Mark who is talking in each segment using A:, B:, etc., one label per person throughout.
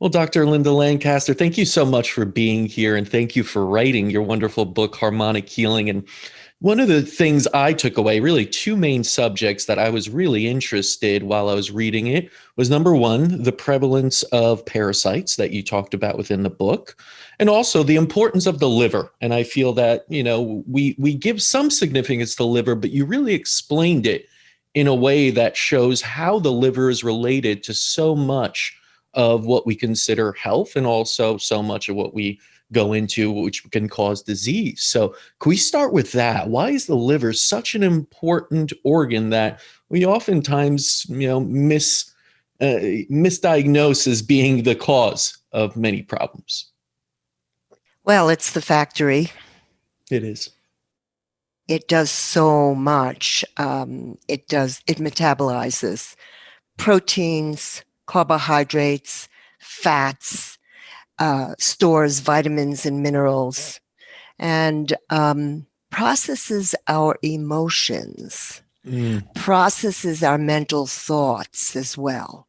A: Well, Dr. Linda Lancaster, thank you so much for being here and thank you for writing your wonderful book, Harmonic Healing. And one of the things I took away, really two main subjects that I was really interested while I was reading it was number one, the prevalence of parasites that you talked about within the book, and also the importance of the liver. And I feel that, we give some significance to the liver, but you really explained it in a way that shows how the liver is related to so much of what we consider health and also so much of what we go into, which can cause disease. So, can we start with that? Why is the liver such an important organ that we oftentimes, misdiagnose as being the cause of many problems?
B: Well, it's the factory.
A: It is.
B: It does so much. It metabolizes proteins, carbohydrates, fats, stores vitamins and minerals, and processes our emotions, processes our mental thoughts as well.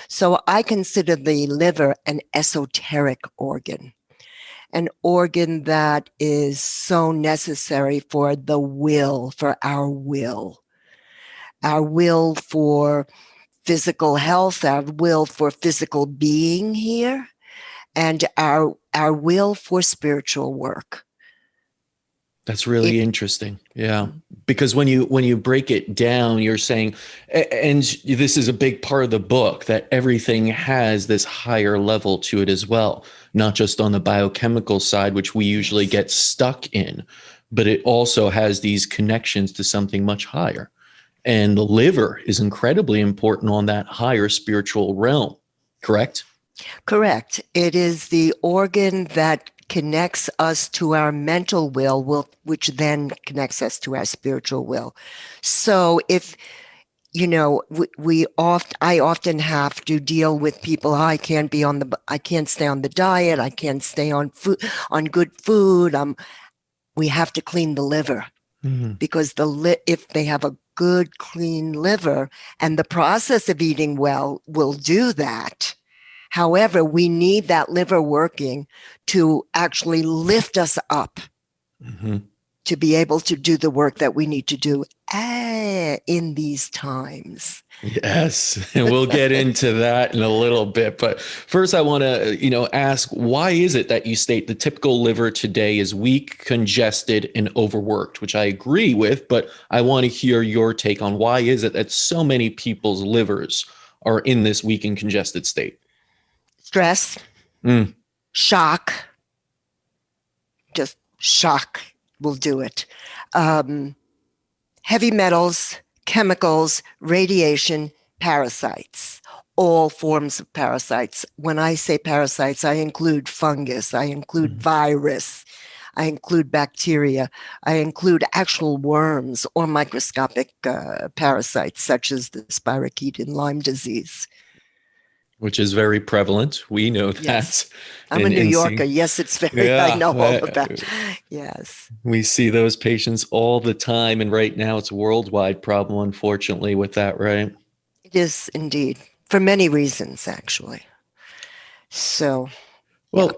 B: So I consider the liver an esoteric organ, an organ that is so necessary for the will, for our will for physical health, our will for physical being here, and our will for spiritual work.
A: That's really interesting. Yeah. Because when you break it down, you're saying, and this is a big part of the book, that everything has this higher level to it as well, not just on the biochemical side, which we usually get stuck in, but it also has these connections to something much higher. And the liver is incredibly important on that higher spiritual realm, correct?
B: Correct. It is the organ that connects us to our mental will, which then connects us to our spiritual will. So if I often have to deal with people. I can't stay on the diet. I can't stay on good food. We have to clean the liver, because if they have a good, clean liver, and the process of eating well will do that. However, we need that liver working to actually lift us up, to be able to do the work that we need to do in these times.
A: Yes, and we'll get into that in a little bit. But first, I want to, ask, why is it that you state the typical liver today is weak, congested, and overworked, which I agree with, but I want to hear your take on why is it that so many people's livers are in this weak and congested state?
B: Stress, shock, just shock will do it. Heavy metals, chemicals, radiation, parasites, all forms of parasites. When I say parasites, I include fungus, I include virus, I include bacteria, I include actual worms or microscopic parasites, such as the spirochete in Lyme disease.
A: Which is very prevalent. We know that.
B: Yes. I'm a New Yorker. Yes, it's very, I know all about it. Yes.
A: We see those patients all the time. And right now it's a worldwide problem, unfortunately, with that, right?
B: It is indeed, for many reasons, actually. So,
A: well,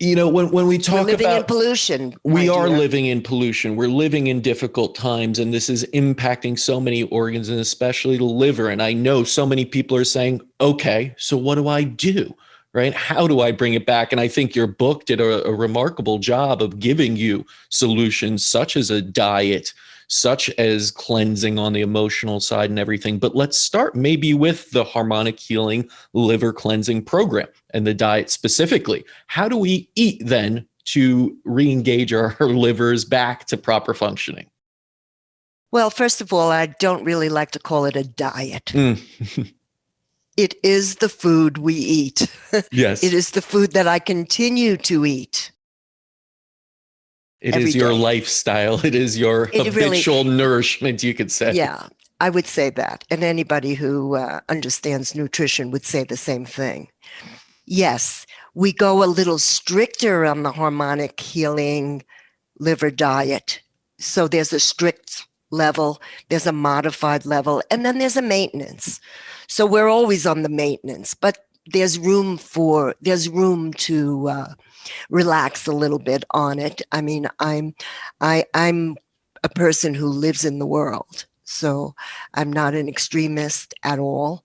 A: when we talk
B: living
A: about
B: in pollution,
A: we are living in pollution. We're living in difficult times, and this is impacting so many organs and especially the liver. And I know so many people are saying, okay, so what do I do? Right? How do I bring it back? And I think your book did a remarkable job of giving you solutions such as a diet, such as cleansing on the emotional side and everything. But let's start maybe with the Harmonic Healing liver cleansing program and the diet specifically. How do we eat then to re-engage our livers back to proper functioning?
B: Well, first of all, I don't really like to call it a diet. It is the food we eat.
A: Yes.
B: It is the food that I continue to eat.
A: It is your lifestyle. It is your habitual nourishment, you could say.
B: Yeah, I would say that. And anybody who understands nutrition would say the same thing. Yes, we go a little stricter on the Harmonic Healing liver diet. So there's a strict level, there's a modified level, and then there's a maintenance. So we're always on the maintenance, but room to relax a little bit on it. I mean, I'm a person who lives in the world, so I'm not an extremist at all.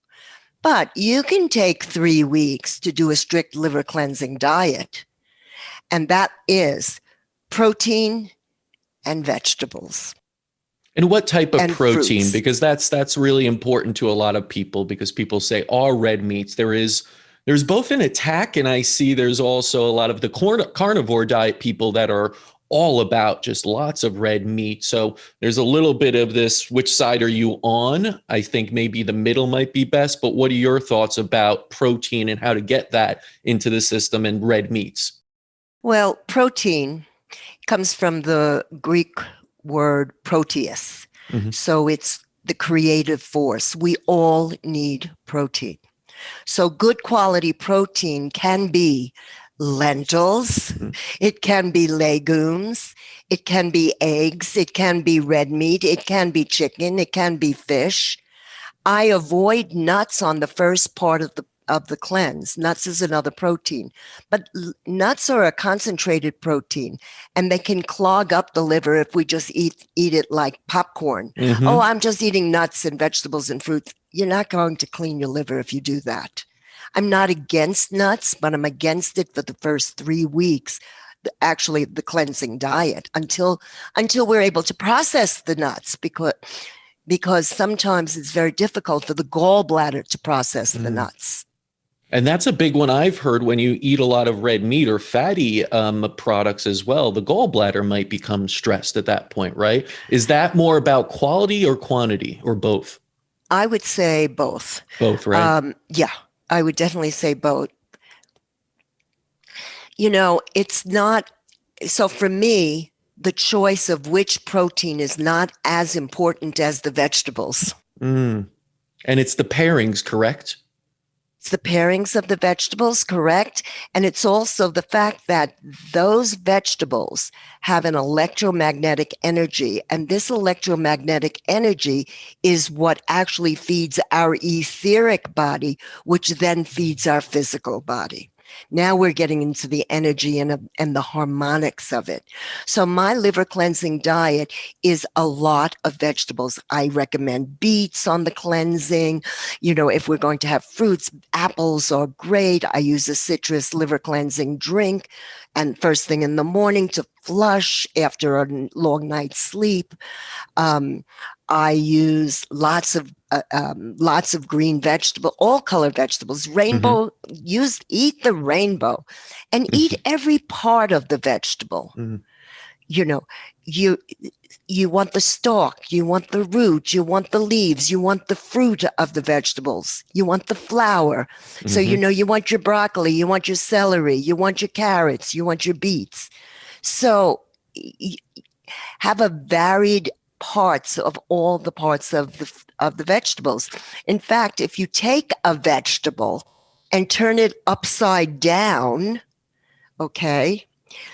B: But you can take 3 weeks to do a strict liver cleansing diet, and that is protein and vegetables
A: And what type of
B: and
A: protein?
B: fruits.
A: Because that's really important to a lot of people, because people say all red meats. There's both an attack, and I see there's also a lot of the carnivore diet people that are all about just lots of red meat. So there's a little bit of this, which side are you on? I think maybe the middle might be best, but what are your thoughts about protein and how to get that into the system and red meats?
B: Well, protein comes from the Greek word proteus.
A: Mhm.
B: So it's the creative force. We all need protein. So good quality protein can be lentils,
A: Mhm.
B: it can be legumes, it can be eggs, it can be red meat, it can be chicken, it can be fish. I avoid nuts on the first part of the cleanse. Nuts is another protein, but nuts are a concentrated protein, and they can clog up the liver if we just eat it like popcorn. Oh,
A: Mhm.
B: I'm just eating nuts and vegetables and fruits. You're not going to clean your liver if you do that. I'm not against nuts, but I'm against it for the first 3 weeks. Actually, the cleansing diet until we're able to process the nuts, because sometimes it's very difficult for the gallbladder to process the
A: Mm.
B: nuts.
A: And that's a big one I've heard. When you eat a lot of red meat or fatty products as well, the gallbladder might become stressed at that point, right? Is that more about quality or quantity or both?
B: I would say both.
A: Both, right?
B: Yeah, I would definitely say both. It's not, so for me, the choice of which protein is not as important as the vegetables.
A: Mm. And it's the pairings, correct?
B: It's the pairings of the vegetables, correct? And it's also the fact that those vegetables have an electromagnetic energy. And this electromagnetic energy is what actually feeds our etheric body, which then feeds our physical body. Now we're getting into the energy and the harmonics of it. So my liver cleansing diet is a lot of vegetables. I recommend beets on the cleansing. If we're going to have fruits, apples are great. I use a citrus liver cleansing drink and first thing in the morning to flush after a long night's sleep. I use lots of green vegetable, all color vegetables,
A: Hmm.
B: eat the rainbow and eat every part of the vegetable.
A: Hmm.
B: You know, you you want the stalk, you want the root, you want the leaves, you want the fruit of the vegetables, you want the flower. So,
A: Hmm.
B: you want your broccoli, you want your celery, you want your carrots, you want your beets. So, have a varied parts of all the parts of the vegetables. In fact, if you take a vegetable and turn it upside down, okay,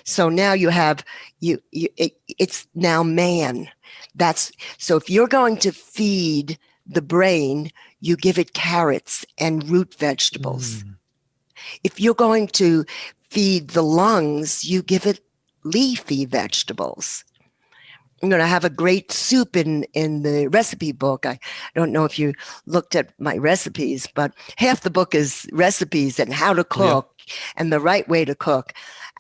B: so now you have it's now man. That's so if you're going to feed the brain, you give it carrots and root vegetables.
A: Mm.
B: If you're going to feed the lungs, you give it leafy vegetables. I'm going to have a great soup in the recipe book. I don't know if you looked at my recipes, but half the book is recipes and how to
A: Yeah.
B: cook and the right way to cook.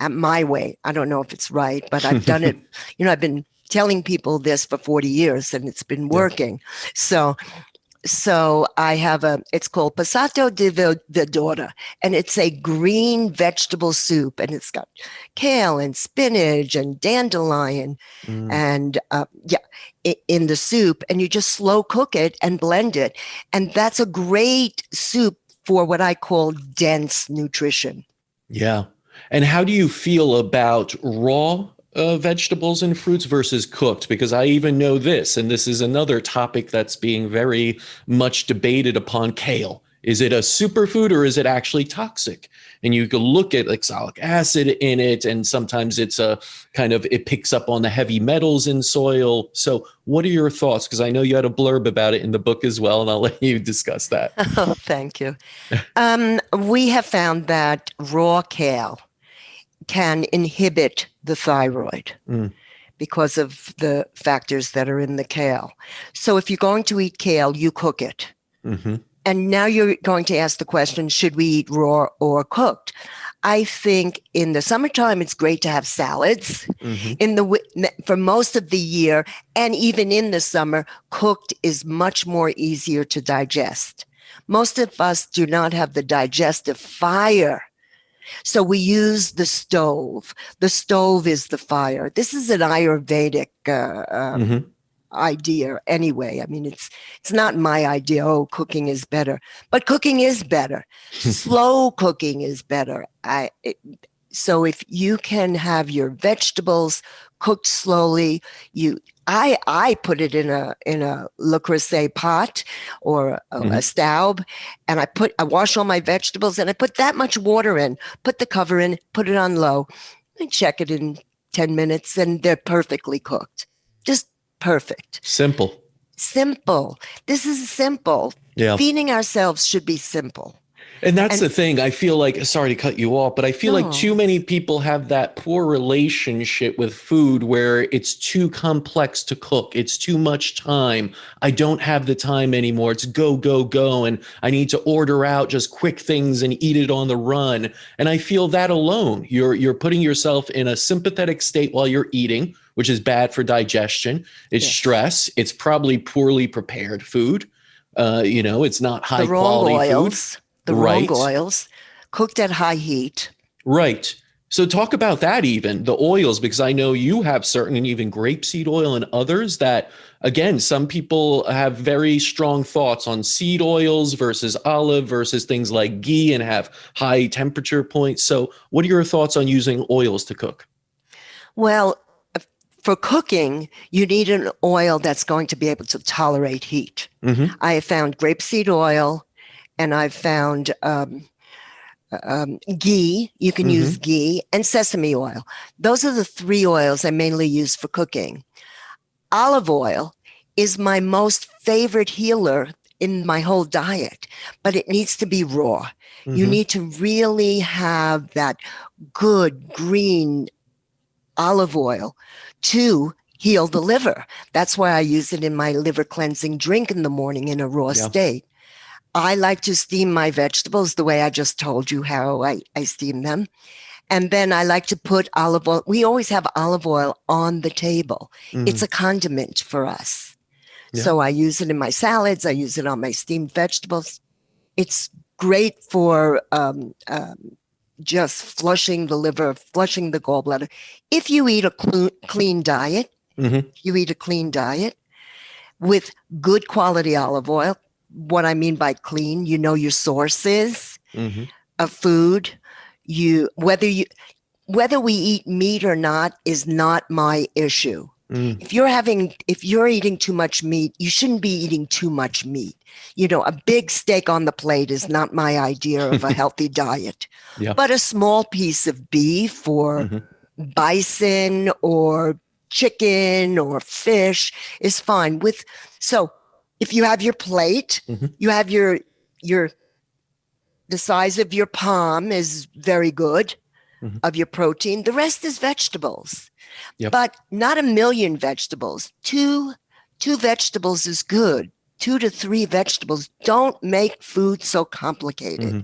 B: My way. I don't know if it's right, but I've done it. I've been telling people this for 40 years and it's been
A: Yeah.
B: working. So I have it's called Passato di Verdura, and it's a green vegetable soup, and it's got kale and spinach and dandelion
A: Mm.
B: and in the soup, and you just slow cook it and blend it. And that's a great soup for what I call dense nutrition.
A: Yeah. And how do you feel about raw vegetables and fruits versus cooked? Because I even know this, and this is another topic that's being very much debated upon, kale. Is it a superfood or is it actually toxic? And you can look at oxalic acid in it, and sometimes it's a kind of, it picks up on the heavy metals in soil. So what are your thoughts? Because I know you had a blurb about it in the book as well, and I'll let you discuss that.
B: Oh, thank you. We have found that raw kale can inhibit the thyroid
A: Mm,
B: because of the factors that are in the kale. So if you're going to eat kale, you cook it.
A: hmm
B: And now you're going to ask the question, should we eat raw or cooked? I think in the summertime, it's great to have salads.
A: hmm
B: For most of the year, and even in the summer, cooked is much more easier to digest. Most of us do not have the digestive fire. So we use the stove. The stove is the fire. This is an Ayurvedic
A: hmm
B: idea anyway. I mean, it's not my idea. Oh, cooking is better, but cooking is better. Slow cooking is better. So if you can have your vegetables cooked slowly, I put it in a Le Creuset pot or a staub, and I wash all my vegetables and I put that much water in, put the cover in, put it on low, and check it in 10 minutes, and they're perfectly cooked. Just perfect.
A: Simple.
B: Simple. This is simple.
A: Yeah.
B: Feeding ourselves should be simple.
A: And that's
B: And
A: the thing. I feel like, sorry to cut you off, but I feel like too
B: no,
A: many people have that poor relationship with food where it's too complex to cook. It's too much time. I don't have the time anymore. It's go, go, go. And I need to order out just quick things and eat it on the run. And I feel that alone. You're putting yourself in a sympathetic state while you're eating, which is bad for digestion. It's
B: yes.
A: stress. It's probably poorly prepared food. It's not
B: The
A: high
B: wrong
A: quality food.
B: oils, the wrong
A: Right.
B: oils, cooked at high heat.
A: Right. So talk about that, even the oils, because I know you have certain, and even grapeseed oil and others that, again, some people have very strong thoughts on seed oils versus olive versus things like ghee and have high temperature points. So what are your thoughts on using oils to cook?
B: Well, for cooking, you need an oil that's going to be able to tolerate heat.
A: Hmm
B: I have found grapeseed oil, and I've found ghee. You can use
A: hmm
B: ghee and sesame oil. Those are the three oils I mainly use for cooking. Olive oil is my most favorite healer in my whole diet, but it needs to be raw. You
A: hmm
B: need to really have that good green olive oil to heal the liver. That's why I use it in my liver cleansing drink in the morning in a raw
A: Yeah.
B: state. I like to steam my vegetables the way I just told you how I steam them. And then I like to put olive oil. We always have olive oil on the table. It's
A: hmm
B: a condiment for us.
A: Yeah.
B: So I use it in my salads. I use it on my steamed vegetables. It's great for just flushing the liver, flushing the gallbladder. If you eat a clean diet,
A: hmm
B: you eat a clean diet with good quality olive oil. What I mean by clean, you know your sources
A: hmm
B: of food. You whether we eat meat or not is not my issue.
A: mm
B: If you're eating too much meat, you shouldn't be eating too much meat. You know, a big steak on the plate is not my idea of a healthy diet.
A: Yeah.
B: But a small piece of beef or
A: hmm
B: bison or chicken or fish is fine with. So if you have your plate,
A: hmm
B: you have your the size of your palm is very good
A: hmm
B: of your protein. The rest is vegetables,
A: Yep.
B: but not a million vegetables. Two vegetables is good. 2 to 3 vegetables. Don't make food so complicated.
A: hmm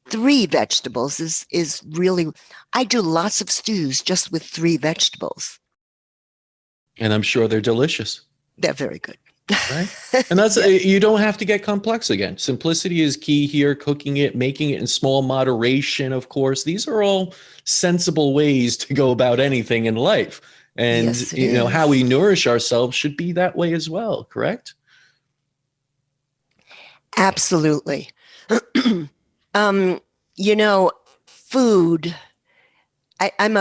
B: 3 vegetables is really. I do lots of stews just with 3 vegetables.
A: And I'm sure they're delicious.
B: They're very good.
A: Right. And that's,
B: Yes.
A: you don't have to get complex again. Simplicity is key here, cooking it, making it in small moderation, of course. These are all sensible ways to go about anything in life. And,
B: Yes, it
A: how we
B: is.
A: nourish ourselves should be that way as well, correct?
B: Absolutely. um, you know, food I am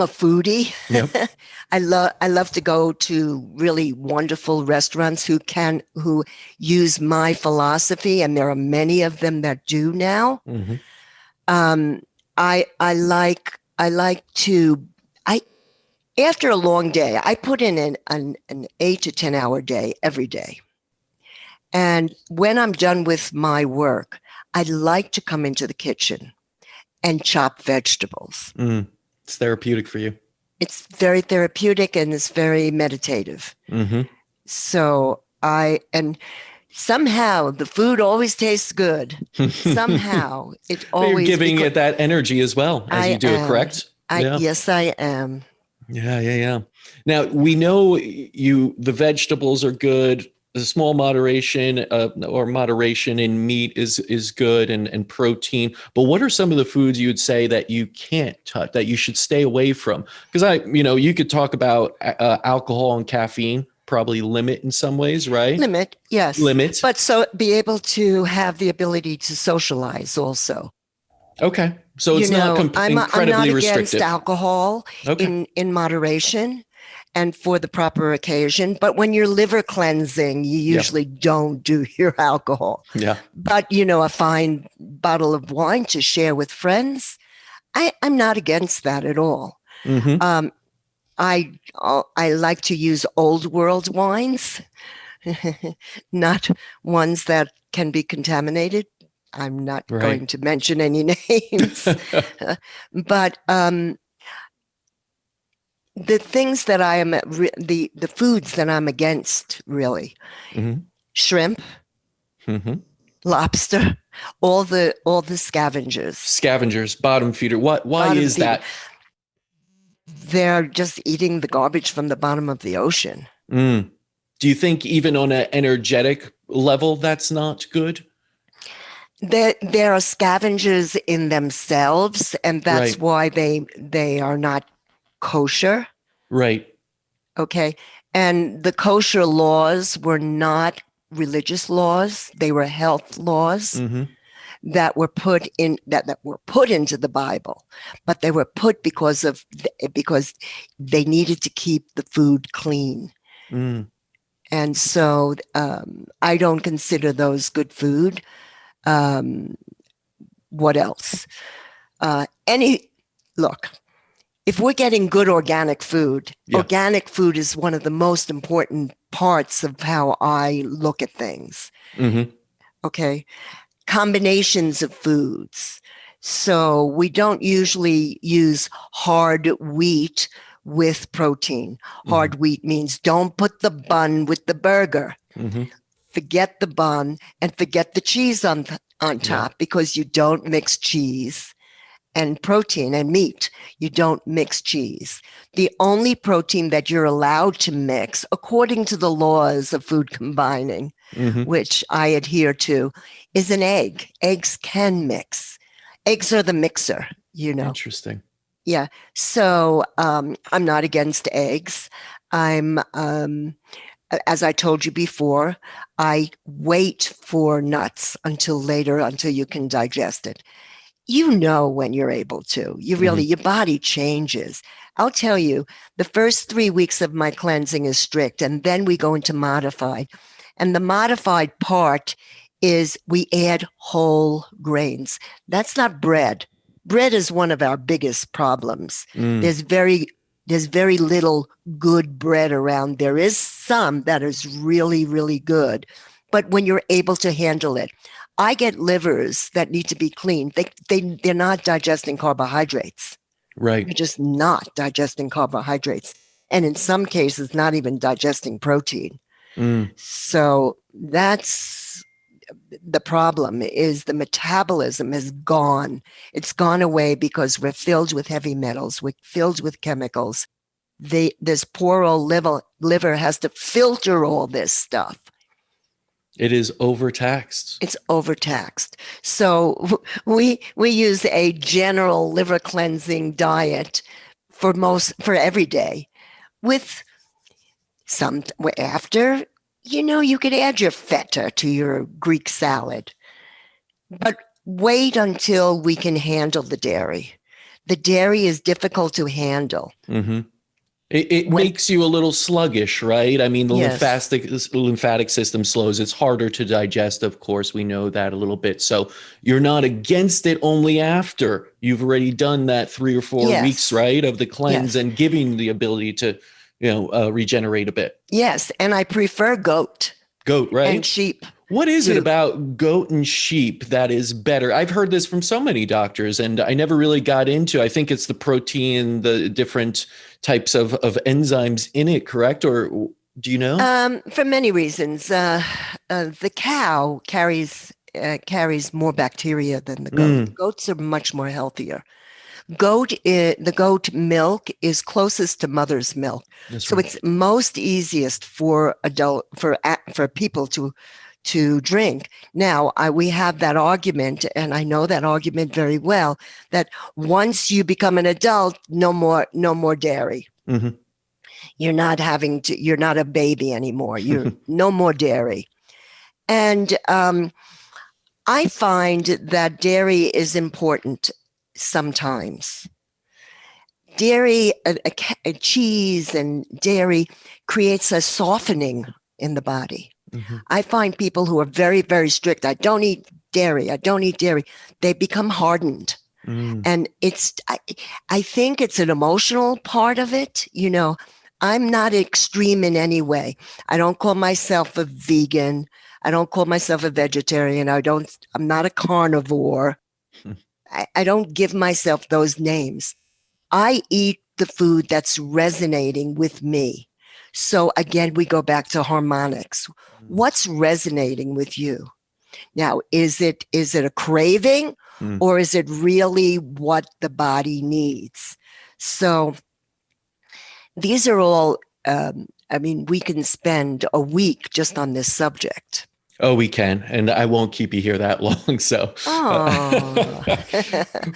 B: a foodie.
A: Yep.
B: I love to go to really wonderful restaurants who use my philosophy, and there are many of them that do now.
A: Hmm.
B: Um, I like to I after a long day, I put in an 8 to 10 hour day every day. And when I'm done with my work, I like to come into the kitchen and chop vegetables.
A: Mm. It's therapeutic for you.
B: It's very therapeutic and it's very meditative.
A: Hmm.
B: So and somehow the food always tastes good. Somehow it
A: You're
B: always,
A: giving
B: because
A: it that energy as well as you
B: I
A: do it,
B: am,
A: correct? Yeah.
B: yes, I am.
A: Yeah, yeah, yeah. Now we know the vegetables are good. The small moderation or moderation in meat is good, and protein. But what are some of the foods you would say that you can't touch, that you should stay away from? Because you could talk about alcohol and caffeine, probably limit in some ways, right?
B: Limit, yes.
A: Limit.
B: But so be able to have the ability to socialize also.
A: Okay. So it's not
B: I'm not
A: incredibly
B: against
A: restrictive.
B: alcohol
A: Okay.
B: in moderation and for the proper occasion. But when you're liver cleansing, you
A: Yeah.
B: usually don't do your alcohol.
A: Yeah.
B: But a fine bottle of wine to share with friends, I'm not against that at all.
A: Hmm.
B: Um, I like to use old world wines, not ones that can be contaminated. I'm not
A: Right.
B: going to mention any names, but the things that I am the foods that I'm against, really:
A: Hmm.
B: shrimp,
A: Hmm.
B: lobster, all the scavengers,
A: Scavengers, bottom feeder. Why
B: bottom
A: is
B: feeder.
A: that?
B: They're just eating the garbage from the bottom of the ocean.
A: Mm. Do you think even on an energetic level that's not good?
B: There are scavengers in themselves, and that's
A: Right.
B: why they are not kosher.
A: Right.
B: Okay. And the kosher laws were not religious laws. They were health laws
A: Hmm.
B: that were put into the Bible, but they were put because they needed to keep the food clean.
A: Mm.
B: And so I don't consider those good food. Um, what else? Any Look, if we're getting good
A: Yeah.
B: organic food is one of the most important parts of how I look at things.
A: Hmm.
B: Okay. Combinations of foods. So we don't usually use hard wheat with protein.
A: Hmm.
B: Hard wheat means don't put the bun with the burger.
A: Hmm.
B: Forget the bun and forget the cheese on
A: Yeah.
B: top, because you don't mix cheese and protein and meat. You don't mix cheese. The only protein that you're allowed to mix, according to the laws of food combining,
A: Hmm.
B: which I adhere to, is an egg. Eggs can mix. Eggs are the mixer.
A: Interesting.
B: Yeah. So I'm not against eggs. I'm, as I told you before, I wait for nuts until later, until you can digest it. When you're able to.
A: Hmm.
B: Your body changes. I'll tell you, the first 3 weeks of my cleansing is strict, and then we go into modified. And the modified part is we add whole grains. That's not bread. Bread is one of our biggest problems.
A: Mm.
B: There's very there's very little good bread around. There is some that is really, really good. But when you're able to handle it, I get livers that need to be cleaned. They're not digesting carbohydrates.
A: Right.
B: They're just not digesting carbohydrates. And in some cases, not even digesting protein.
A: Mm.
B: So that's the problem, is the metabolism is gone. It's gone away because we're filled with heavy metals. We're filled with chemicals. This poor old liver has to filter all this stuff.
A: It is overtaxed.
B: It's overtaxed. So we use a general liver cleansing diet for every day, with some after, you could add your feta to your Greek salad, but wait until we can handle the dairy. The dairy is difficult to handle.
A: Mm-hmm. It
B: When,
A: makes you a little sluggish, right? I mean, the
B: yes,
A: lymphatic system slows. It's harder to digest, of course. We know that a little bit. So you're not against it only after you've already done that 3 or 4 weeks,
B: yes,
A: right, of the cleanse
B: yes,
A: and giving the ability to, regenerate a bit.
B: yes. And I prefer goat
A: Goat,
B: and
A: right?
B: sheep
A: What is it
B: to,
A: about goat and sheep that is better? I've heard this from so many doctors, and I never really got into. I think it's the protein, the different types of enzymes in it, correct? Or do you know?
B: for many reasons. The cow carries more bacteria than the goat.
A: Mm,
B: Goats are much more healthier. The goat milk is closest to mother's milk,
A: that's
B: so
A: right.
B: it's most easiest for people to drink. Now, we have that argument, and I know that argument very well, that once you become an adult, no more dairy.
A: Hmm.
B: You're not a baby anymore. You're no more dairy. And I find that dairy is important sometimes. Dairy, cheese and dairy creates a softening in the body.
A: Hmm.
B: I find people who are very, very strict, I don't eat dairy, I don't eat dairy, they become hardened.
A: Mm.
B: And I think it's an emotional part of it. I'm not extreme in any way. I don't call myself a vegan. I don't call myself a vegetarian. I'm not a carnivore. I don't give myself those names. I eat the food that's resonating with me. So again, we go back to harmonics. What's resonating with you? Now, is it a craving
A: Mm.
B: or is it really what the body needs? So these are all, we can spend a week just on this subject.
A: Oh, we can, and I won't keep you here that long. So,
B: Oh,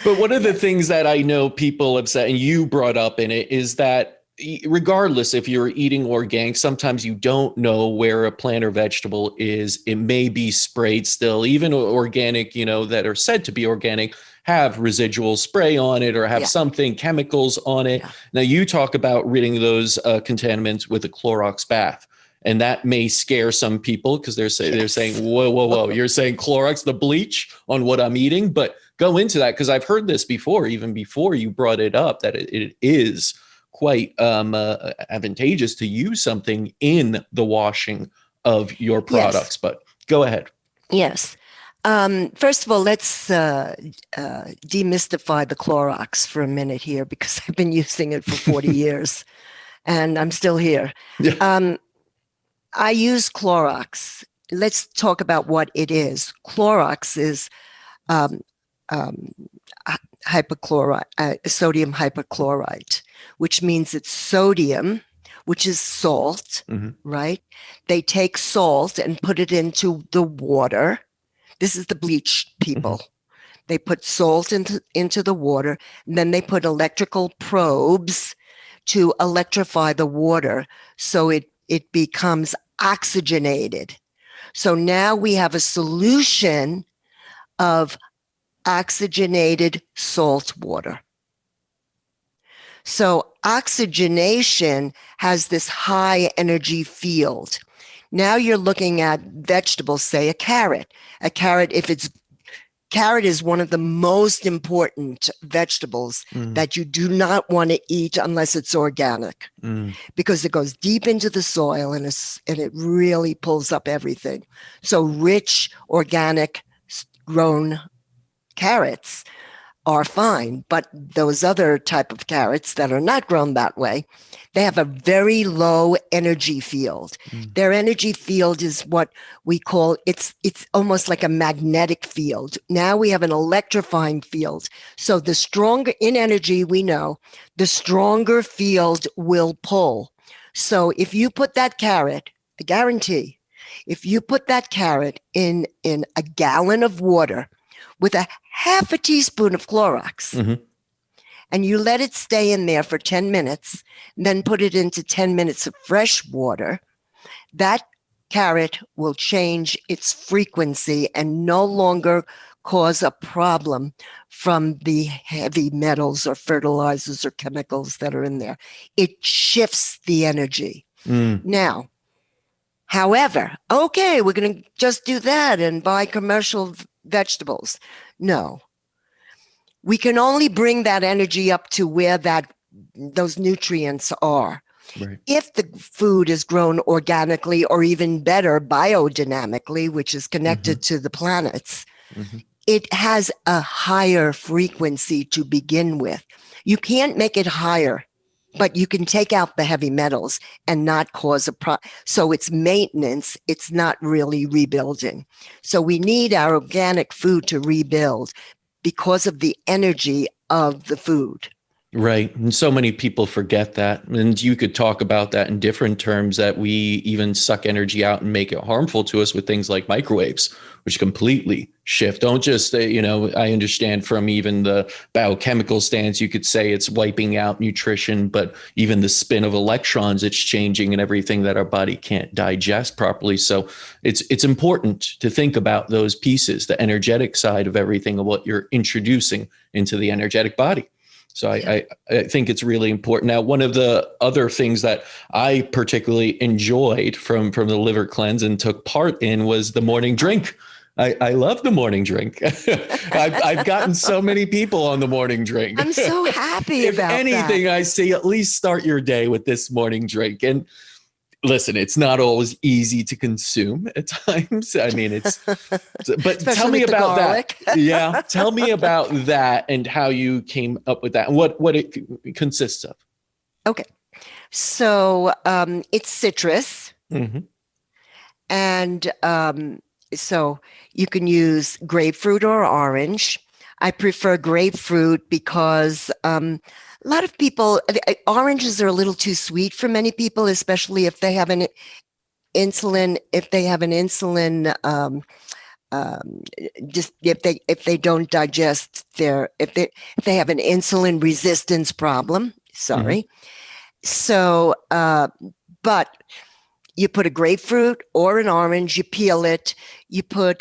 A: but one of the
B: yes,
A: things that I know people have said, and you brought up in it, is that regardless if you're eating organic, sometimes you don't know where a plant or vegetable is. It may be sprayed still, even organic, that are said to be organic have residual spray on it or have
B: yeah,
A: something chemicals on it.
B: yeah,
A: Now you talk about ridding those contaminants with a Clorox bath. And that may scare some people because they're saying,
B: yes.
A: whoa, whoa, whoa, you're saying Clorox, the bleach on what I'm eating. But go into that because I've heard this before, even before you brought it up, that it is quite advantageous to use something in the washing of your
B: Yes,
A: products. But go ahead.
B: yes. First of all, let's demystify the Clorox for a minute here because I've been using it for 40 years and I'm still here.
A: Yeah.
B: Um, I use Clorox. Let's talk about what it is. Clorox is um, um, sodium hypochlorite, which means it's sodium, which is salt,
A: Mm-hmm.
B: right? They take salt and put it into the water. This is the bleach
A: Mm-hmm.
B: people. They put salt into the water, and then they put electrical probes to electrify the water so it becomes oxygenated. So now we have a solution of oxygenated salt water. So oxygenation has this high energy field. Now you're looking at vegetables, say a carrot. A carrot, carrot is one of the most important vegetables
A: Mm.
B: that you do not want to eat unless it's organic
A: Mm.
B: because it goes deep into the soil and it really pulls up everything. So rich, organic, grown carrots are fine, but those other type of carrots that are not grown that way, they have a very low energy field.
A: Mm.
B: Their energy field is what we call it's almost like a magnetic field. Now we have an electrifying field. So the stronger in energy, we know the stronger field will pull. So if you put that carrot, I guarantee, if you put that carrot in a gallon of water with a half a teaspoon of Clorox
A: Mm-hmm.
B: and you let it stay in there for 10 minutes, then put it into 10 minutes of fresh water, that carrot will change its frequency and no longer cause a problem from the heavy metals or fertilizers or chemicals that are in there. It shifts the energy. Now, however, okay, we're going to just do that and buy commercial vegetables. No, we can only bring that energy up to where those nutrients are.
A: Right.
B: If the food is grown organically, or even better, biodynamically, which is connected to the planets, it has a higher frequency to begin with. You can't make it higher, but you can take out the heavy metals and not cause a problem. So it's maintenance. It's not really rebuilding. So we need our organic food to rebuild because of the energy of the food.
A: Right. And so many people forget that. And you could talk about that in different terms, that we even suck energy out and make it harmful to us with things like microwaves, which completely shift. Don't just, I understand from even the biochemical stance, you could say it's wiping out nutrition, but even the spin of electrons, it's changing and everything that our body can't digest properly. So it's important to think about those pieces, the energetic side of everything of what you're introducing into the energetic body. So I think it's really important. Now, one of the other things that I particularly enjoyed from the liver cleanse and took part in was the morning drink. I love the morning drink. I've gotten so many people on the morning drink.
B: I'm so happy about that. If
A: anything, I say at least start your day with this morning drink. And listen, it's not always easy to consume at times. I mean, but tell me about that. Yeah. Tell me about that and how you came up with that and what it consists of.
B: Okay. So it's citrus. And so you can use grapefruit or orange. I prefer grapefruit because a lot of people, oranges are a little too sweet for many people, especially if they have an insulin, just if they don't digest if they have an insulin resistance problem. Sorry. So, but you put a grapefruit or an orange, you peel it, you peel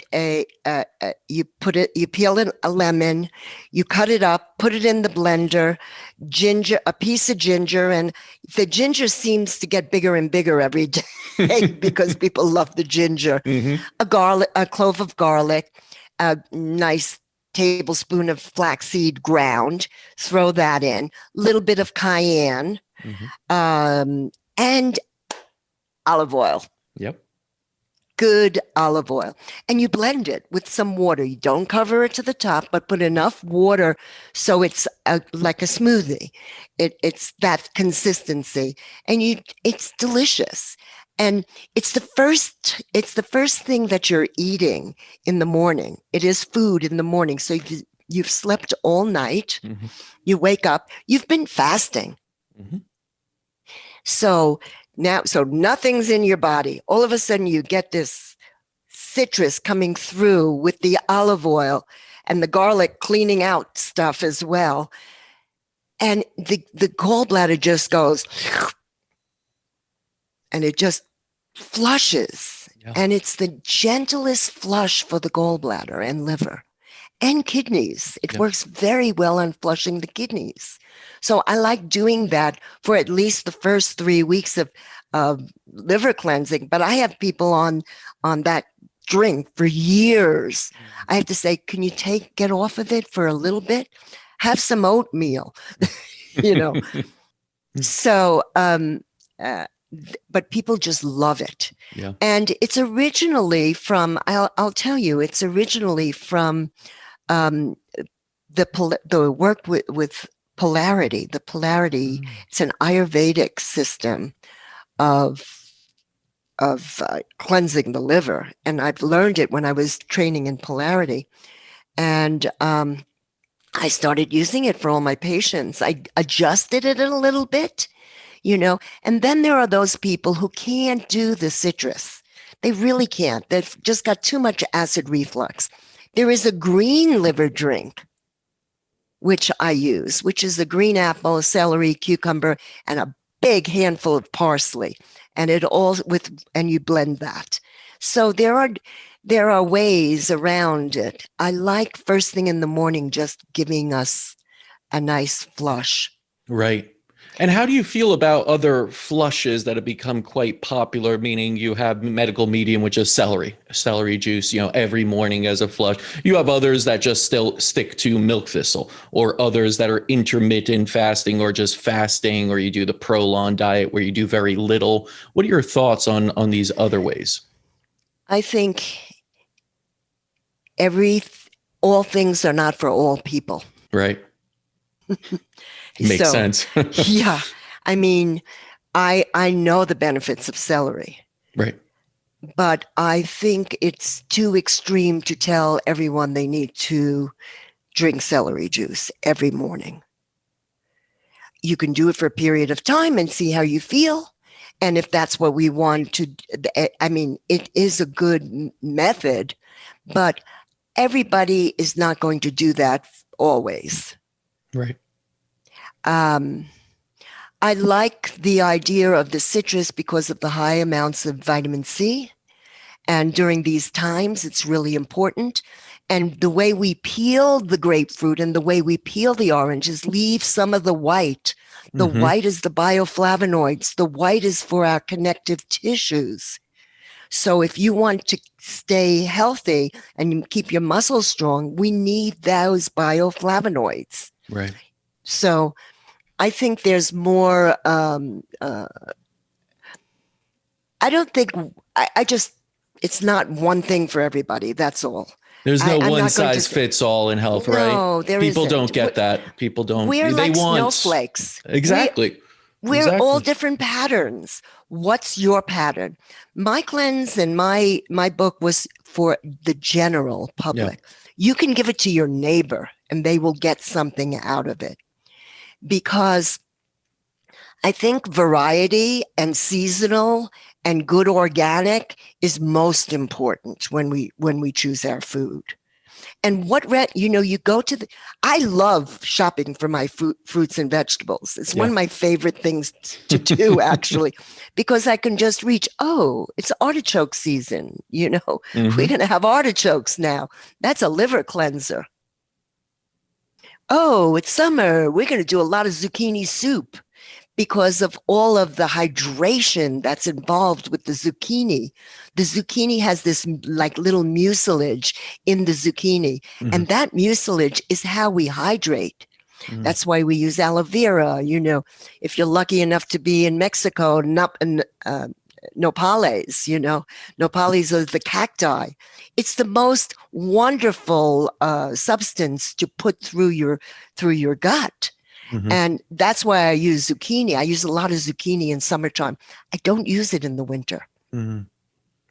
B: a lemon, you cut it up, put it in the blender, a piece of ginger, and the ginger seems to get bigger and bigger every day because people love the ginger. A clove of garlic, a nice tablespoon of flaxseed ground, throw that in, a little bit of cayenne, and olive oil.
A: Yep.
B: Good olive oil. And you blend it with some water. You don't cover it to the top, but put enough water so it's like a smoothie. It's that consistency. And it's delicious. And it's the first thing that you're eating in the morning. It is food in the morning. So you've slept all night. You wake up, you've been fasting. So nothing's in your body. All of a sudden you get this citrus coming through with the olive oil and the garlic cleaning out stuff as well. And the gallbladder just goes, and it just flushes. Yeah. And it's the gentlest flush for the gallbladder and liver and kidneys. It works very well on flushing the kidneys. So I like doing that for at least the first 3 weeks of liver cleansing. But I have people on that drink for years. I have to say, can you get off of it for a little bit? Have some oatmeal, So, but people just love it. Yeah. And it's originally from, I'll tell you, it's originally from the work with polarity. The polarity, it's an Ayurvedic system of cleansing the liver. And I've learned it when I was training in polarity. And I started using it for all my patients. I adjusted it a little bit, and then there are those people who can't do the citrus. They really can't. They've just got too much acid reflux. There is a green liver drink, which I use, which is a green apple, celery, cucumber, and a big handful of parsley. And and you blend that. So there are there are ways around it. I like first thing in the morning just giving us a nice flush.
A: Right. And how do you feel about other flushes that have become quite popular, meaning you have medical medium, which is celery juice, every morning as a flush. You have others that just still stick to milk thistle, or others that are intermittent fasting or just fasting, or you do the prolonged diet where you do very little. What are your thoughts on these other ways?
B: I think all things are not for all people.
A: Right. Makes
B: So,
A: sense.
B: yeah, I mean, I know the benefits of celery,
A: Right.
B: but I think it's too extreme to tell everyone they need to drink celery juice every morning. You can do it for a period of time and see how you feel. And if that's what we want to, I mean, it is a good method, but everybody is not going to do that always.
A: Right.
B: I like the idea of the citrus because of the high amounts of vitamin C. And during these times, it's really important. And the way we peel the grapefruit and the way we peel the oranges leave some of the white. The white is the bioflavonoids. The white is for our connective tissues. So if you want to stay healthy and keep your muscles strong, we need those bioflavonoids.
A: Right.
B: So I think there's more. I don't think it's not one thing for everybody. That's all.
A: There's no
B: I'm
A: one
B: not going to
A: size fits all in health, right?
B: No, there
A: People
B: isn't.
A: don't get that. People don't.
B: We're
A: They
B: like
A: want
B: snowflakes.
A: exactly.
B: We're all
A: Exactly.
B: different patterns. What's your pattern? My cleanse and my book was for the general
A: Yeah.
B: public. You can give it to your neighbor and they will get something out of it. Because I think variety and seasonal and good organic is most important when we choose our food. And you go to I love shopping for my fruits and vegetables. It's one of my favorite things to do, actually, because I can just reach, oh, it's artichoke season. We're going to have artichokes now. That's a liver cleanser. Oh, it's summer. We're going to do a lot of zucchini soup because of all of the hydration that's involved with the zucchini. The zucchini has this like little mucilage in the zucchini, and that mucilage is how we hydrate. That's why we use aloe vera. If you're lucky enough to be in Mexico, nopales, nopales are the cacti. It's the most wonderful substance to put through your gut. And that's why I use zucchini. I use a lot of zucchini in summertime. I don't use it in the winter.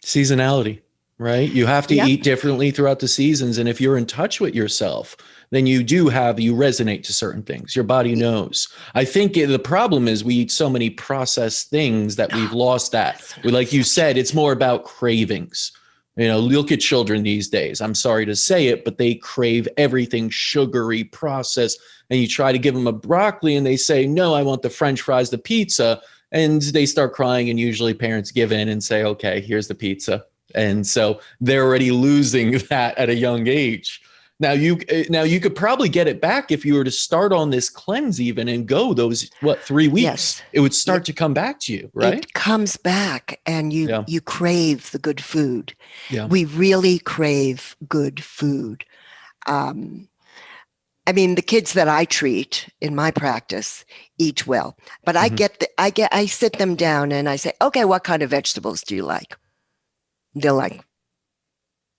A: Seasonality, right? You have to eat differently throughout the seasons. And if you're in touch with yourself, then you resonate to certain things. Your body knows. I think the problem is we eat so many processed things that we've lost that. Like you said, it's more about cravings. Look at children these days. I'm sorry to say it, but they crave everything sugary, processed. And you try to give them a broccoli and they say, no, I want the French fries, the pizza. And they start crying. And usually parents give in and say, okay, here's the pizza. And so they're already losing that at a young age. Now you could probably get it back if you were to start on this cleanse even and go those 3 weeks.
B: Yes.
A: It would start to come back to you, right?
B: It comes back and you crave the good food.
A: Yeah.
B: We really crave good food. The kids that I treat in my practice eat well, but I sit them down and I say, okay, what kind of vegetables do you like? They're like,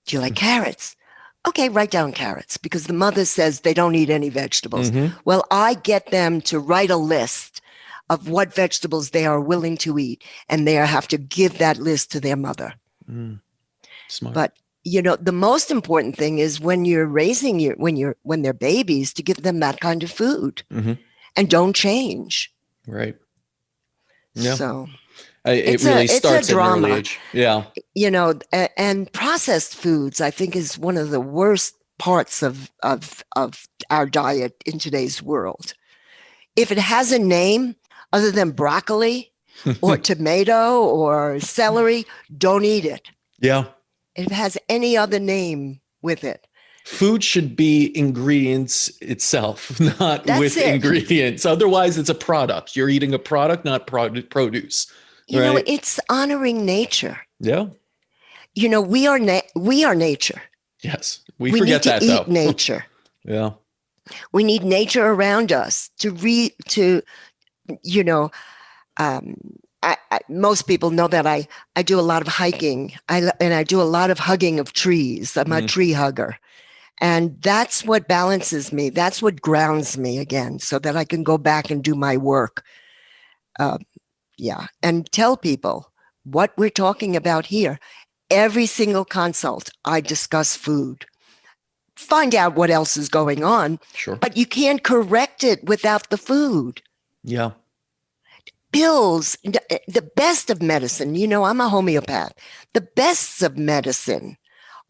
B: do you like carrots? Okay, write down carrots, because the mother says they don't eat any vegetables. Well, I get them to write a list of what vegetables they are willing to eat, and they have to give that list to their mother.
A: Smart.
B: But the most important thing is when you're raising when they're babies, to give them that kind of food and don't change.
A: Right. Yeah.
B: So
A: it really starts at an early age. Yeah.
B: And processed foods, I think, is one of the worst parts of our diet in today's world. If it has a name other than broccoli or tomato or celery, don't eat it.
A: Yeah.
B: If it has any other name with it.
A: Food should be ingredients itself, not
B: That's
A: with
B: it.
A: ingredients. Otherwise, it's a product. You're eating a product, not produce. Right?
B: It's honoring nature.
A: Yeah.
B: We are nature.
A: Yes. We
B: We need
A: forget
B: to
A: that
B: eat
A: though.
B: nature.
A: Yeah.
B: We need nature around us you know, um, most people know that I do a lot of hiking. And I do a lot of hugging of trees. I'm a tree hugger. And that's what balances me. That's what grounds me again, so that I can go back and do my work. Yeah. And tell people what we're talking about here. Every single consult, I discuss food. Find out what else is going on.
A: Sure.
B: But you can't correct it without the food.
A: Yeah.
B: Pills, the best of medicine, I'm a homeopath. The best of medicine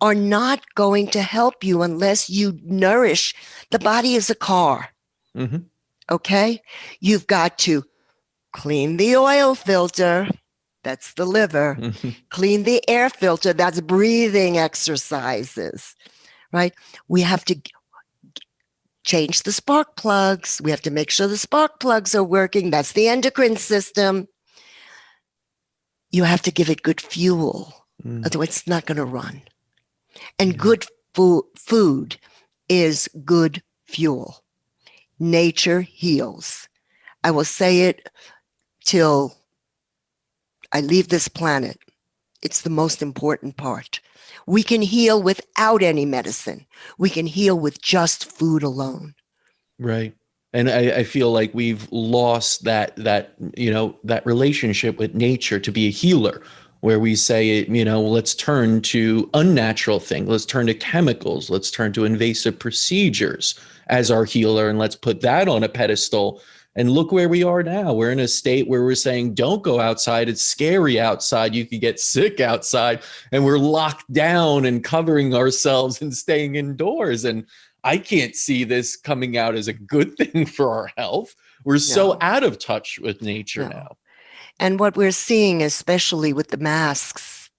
B: are not going to help you unless you nourish. The body is a car.
A: Mm-hmm.
B: Okay. You've got to clean the oil filter. That's the liver.
A: Mm-hmm.
B: Clean the air filter. That's breathing exercises, right? We have to change the spark plugs. We have to make sure the spark plugs are working. That's the endocrine system. You have to give it good fuel. Otherwise, it's not going to run. And good food is good fuel. Nature heals. I will say it till I leave this planet. It's the most important part. We can heal without any medicine. We can heal with just food alone.
A: Right. And I feel like we've lost that relationship with nature to be a healer, where we say, let's turn to unnatural things, let's turn to chemicals, let's turn to invasive procedures as our healer, and let's put that on a pedestal. And look where we are now. We're in a state where we're saying, don't go outside. It's scary outside. You could get sick outside. And we're locked down and covering ourselves and staying indoors. And I can't see this coming out as a good thing for our health. We're so out of touch with nature now.
B: And what we're seeing, especially with the masks,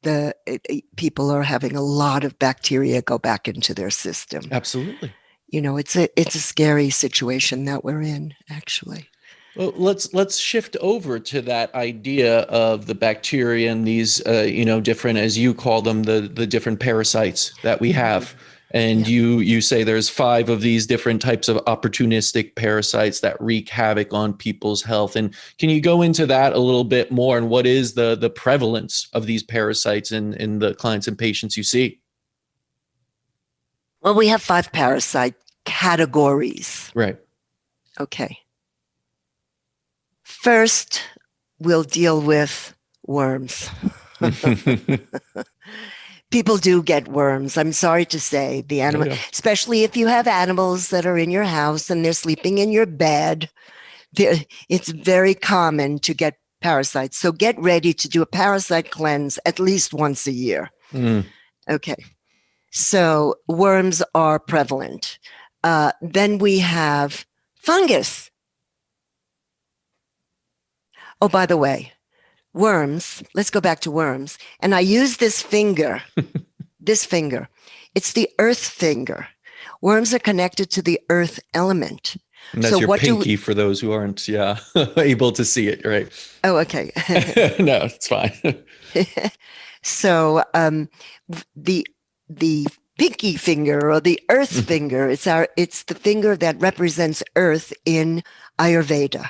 B: people are having a lot of bacteria go back into their system.
A: Absolutely.
B: It's a scary situation that we're in, actually.
A: Well, let's shift over to that idea of the bacteria and these, different, as you call them, the different parasites that we have. And you say there's 5 of these different types of opportunistic parasites that wreak havoc on people's health. And can you go into that a little bit more? And what is the prevalence of these parasites in the clients and patients you see?
B: Well, we have 5 parasite categories.
A: Right.
B: Okay. First, we'll deal with worms. People do get worms. I'm sorry to say, the animal, especially if you have animals that are in your house and they're sleeping in your bed, it's very common to get parasites. So get ready to do a parasite cleanse at least once a year. Okay. So worms are prevalent. Then we have fungus. Oh, by the way, worms, let's go back to worms. And I use this finger, It's the earth finger. Worms are connected to the earth element.
A: And that's your pinky for those who aren't able to see it, right?
B: Oh, okay.
A: No, it's fine.
B: So the pinky finger or the earth finger, it's the finger that represents earth in Ayurveda.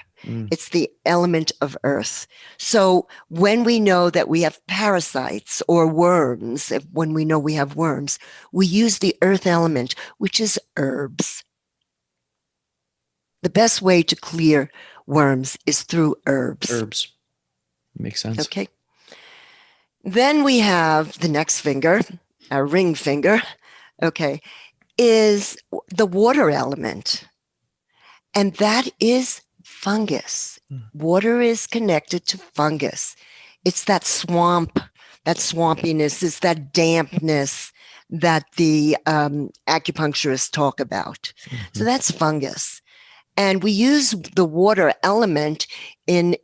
B: It's the element of earth. So when we know that we have parasites or worms, when we know we have worms, we use the earth element, which is herbs. The best way to clear worms is through herbs.
A: Herbs. Makes sense.
B: Okay. Then we have the next finger, our ring finger, is the water element. And that is fungus. Water is connected to fungus. It's that swamp, that swampiness, it's that dampness that the acupuncturists talk about. So that's fungus. And we use the water element in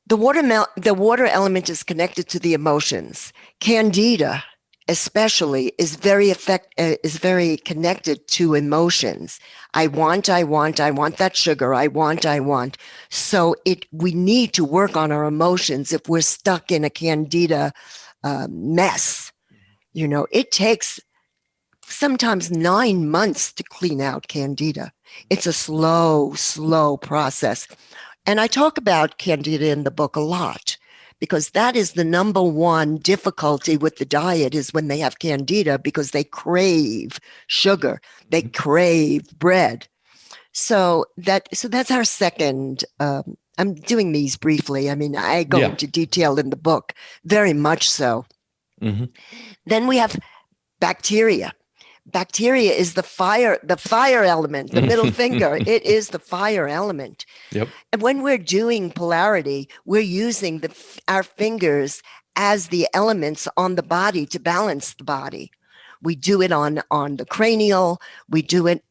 B: The water element is connected to the emotions. Candida, especially, is very connected to emotions. I want that sugar. I want. So we need to work on our emotions if we're stuck in a Candida mess. It takes sometimes 9 months to clean out Candida. It's a slow process. And I talk about Candida in the book a lot because that is the number one difficulty with the diet is when they have Candida because they crave sugar, they crave bread. So that's our second. I'm doing these briefly. I mean, I go into detail in the book, very much so.
A: Mm-hmm.
B: Then we have bacteria. Bacteria is the fire element, the middle finger. It is the fire element.
A: Yep.
B: And when we're doing polarity, we're using our fingers as the elements on the body to balance the body. We do it on the cranial. We do it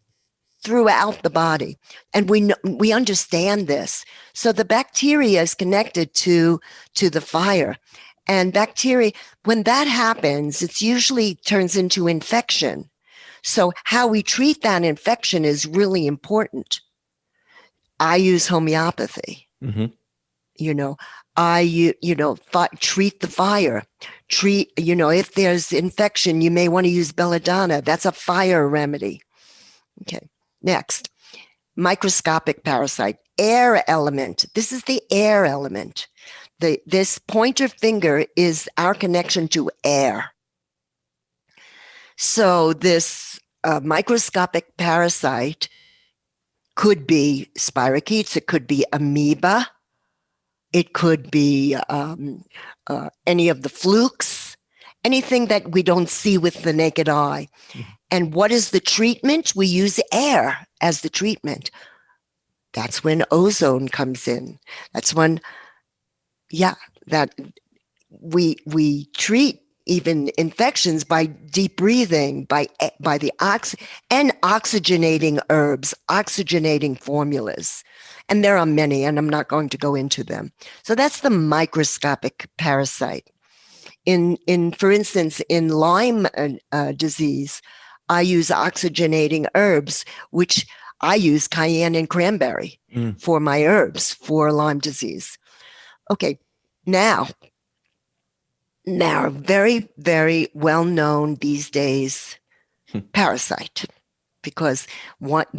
B: throughout the body. And we understand this. So the bacteria is connected to the fire. And bacteria, when that happens, it usually turns into infection. So how we treat that infection is really important. I use homeopathy.
A: Mm-hmm.
B: Treat the fire. If there's infection, you may want to use belladonna. That's a fire remedy. Okay. Next, microscopic parasite, air element. This is the air element. This pointer finger is our connection to air. So this microscopic parasite could be spirochetes, it could be amoeba, it could be any of the flukes, anything that we don't see with the naked eye. Mm-hmm. And what is the treatment? We use air as the treatment. That's when ozone comes in. That's when, that we treat even infections by deep breathing, by the oxygenating herbs, oxygenating formulas. And there are many, and I'm not going to go into them. So that's the microscopic parasite. For instance, in Lyme disease, I use oxygenating herbs, which I use cayenne and cranberry for my herbs for Lyme disease. Okay, now very, very well known these days, parasite, because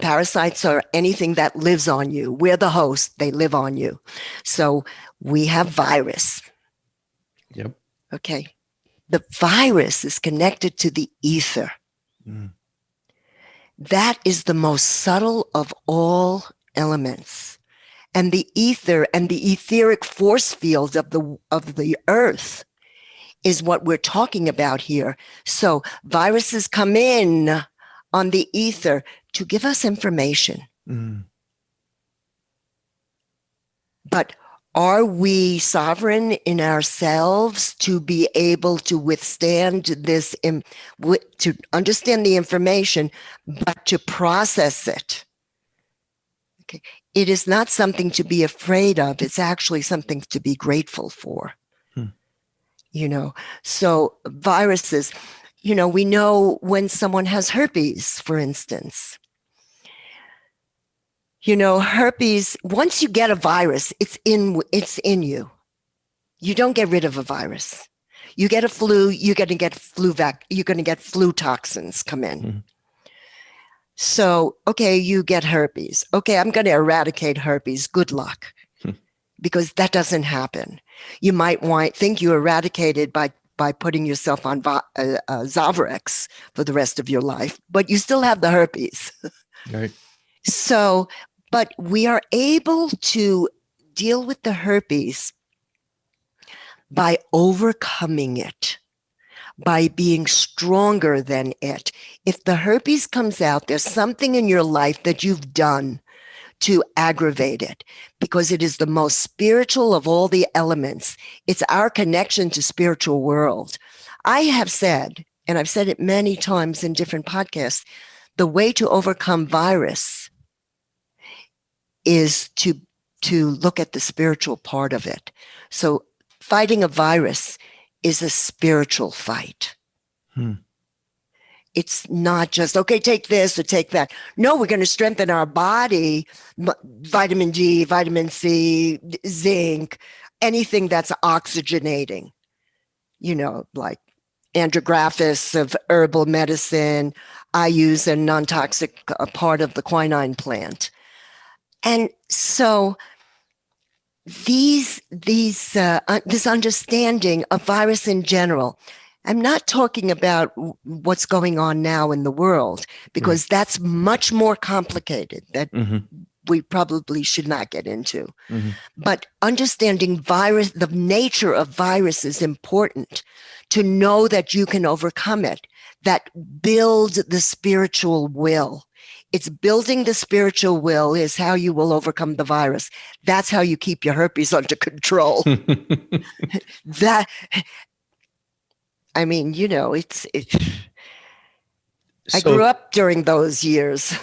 B: parasites are anything that lives on you. We're the host, they live on you. So we have virus.
A: Yep.
B: Okay. The virus is connected to the ether. That is the most subtle of all elements. And the ether and the etheric force field of the earth is what we're talking about here. So viruses come in on the ether to give us information. But are we sovereign in ourselves to be able to withstand this, to understand the information, but to process it? Okay. It is not something to be afraid of. It's actually something to be grateful for. So viruses, we know when someone has herpes, for instance. Herpes, once you get a virus, it's in you. You don't get rid of a virus. You get a flu, you're going to get flu toxins come in. So, okay, you get herpes. Okay, I'm going to eradicate herpes. Good luck. Because that doesn't happen. You might think you eradicated by putting yourself on Zovrex for the rest of your life, but you still have the herpes.
A: Right.
B: So, but we are able to deal with the herpes by overcoming it, by being stronger than it. If the herpes comes out, there's something in your life that you've done to aggravate it, because it is the most spiritual of all the elements. It's our connection to spiritual world. I have said, and I've said it many times in different podcasts, the way to overcome virus is to to look at the spiritual part of it. So fighting a virus is a spiritual fight. It's not just, okay, take this or take that. No, we're going to strengthen our body, vitamin D, vitamin C, zinc, anything that's oxygenating, like andrographis of herbal medicine. I use a non-toxic part of the quinine plant. And so this understanding of virus in general, I'm not talking about what's going on now in the world, because that's much more complicated that we probably should not get into. But understanding the nature of virus is important to know that you can overcome it, that build the spiritual will. It's building the spiritual will is how you will overcome the virus. That's how you keep your herpes under control. I mean, I grew up during those years.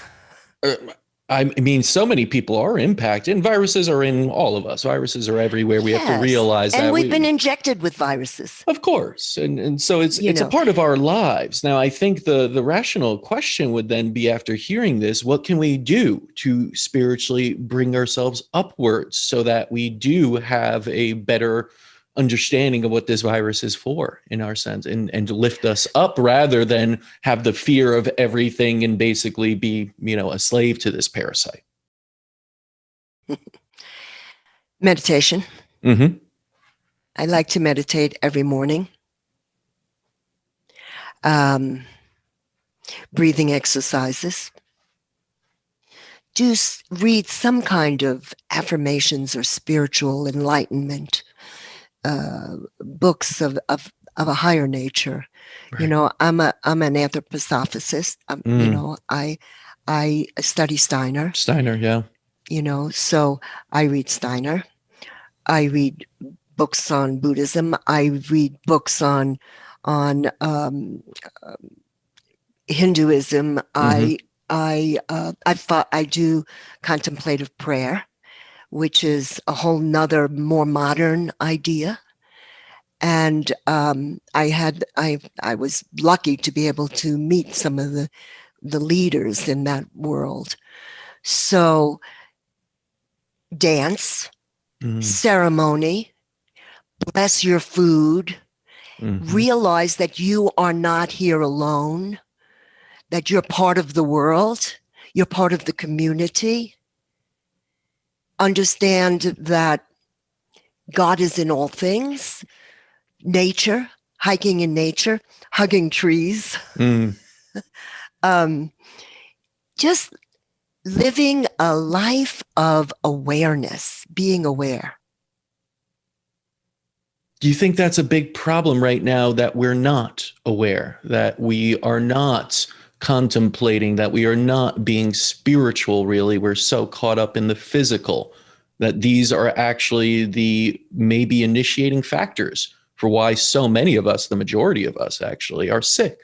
A: I mean, so many people are impacted, and viruses are in all of us. Viruses are everywhere. We have to realize that.
B: And we've been injected with viruses.
A: Of course. And so it's a part of our lives. Now, I think the rational question would then be, after hearing this, what can we do to spiritually bring ourselves upwards so that we do have a better understanding of what this virus is for, in our sense, and to lift us up rather than have the fear of everything and basically be, a slave to this parasite?
B: Meditation. I like to meditate every morning. Breathing exercises. Read some kind of affirmations or spiritual enlightenment. Books of a higher nature. Right. I'm an anthroposophist. I study Steiner.
A: Yeah.
B: So I read Steiner. I read books on Buddhism. I read books on Hinduism. I do contemplative prayer, which is a whole nother, more modern idea. And I was lucky to be able to meet some of the leaders in that world. So dance, ceremony, bless your food, realize that you are not here alone, that you're part of the world, you're part of the community. Understand that God is in all things. Nature, hiking in nature, hugging trees. Just living a life of awareness, being aware.
A: Do you think that's a big problem right now, that we're not aware, that we are not contemplating, that we are not being spiritual, really? We're so caught up in the physical that these are actually the maybe initiating factors for why so many of us, the majority of us actually, are sick.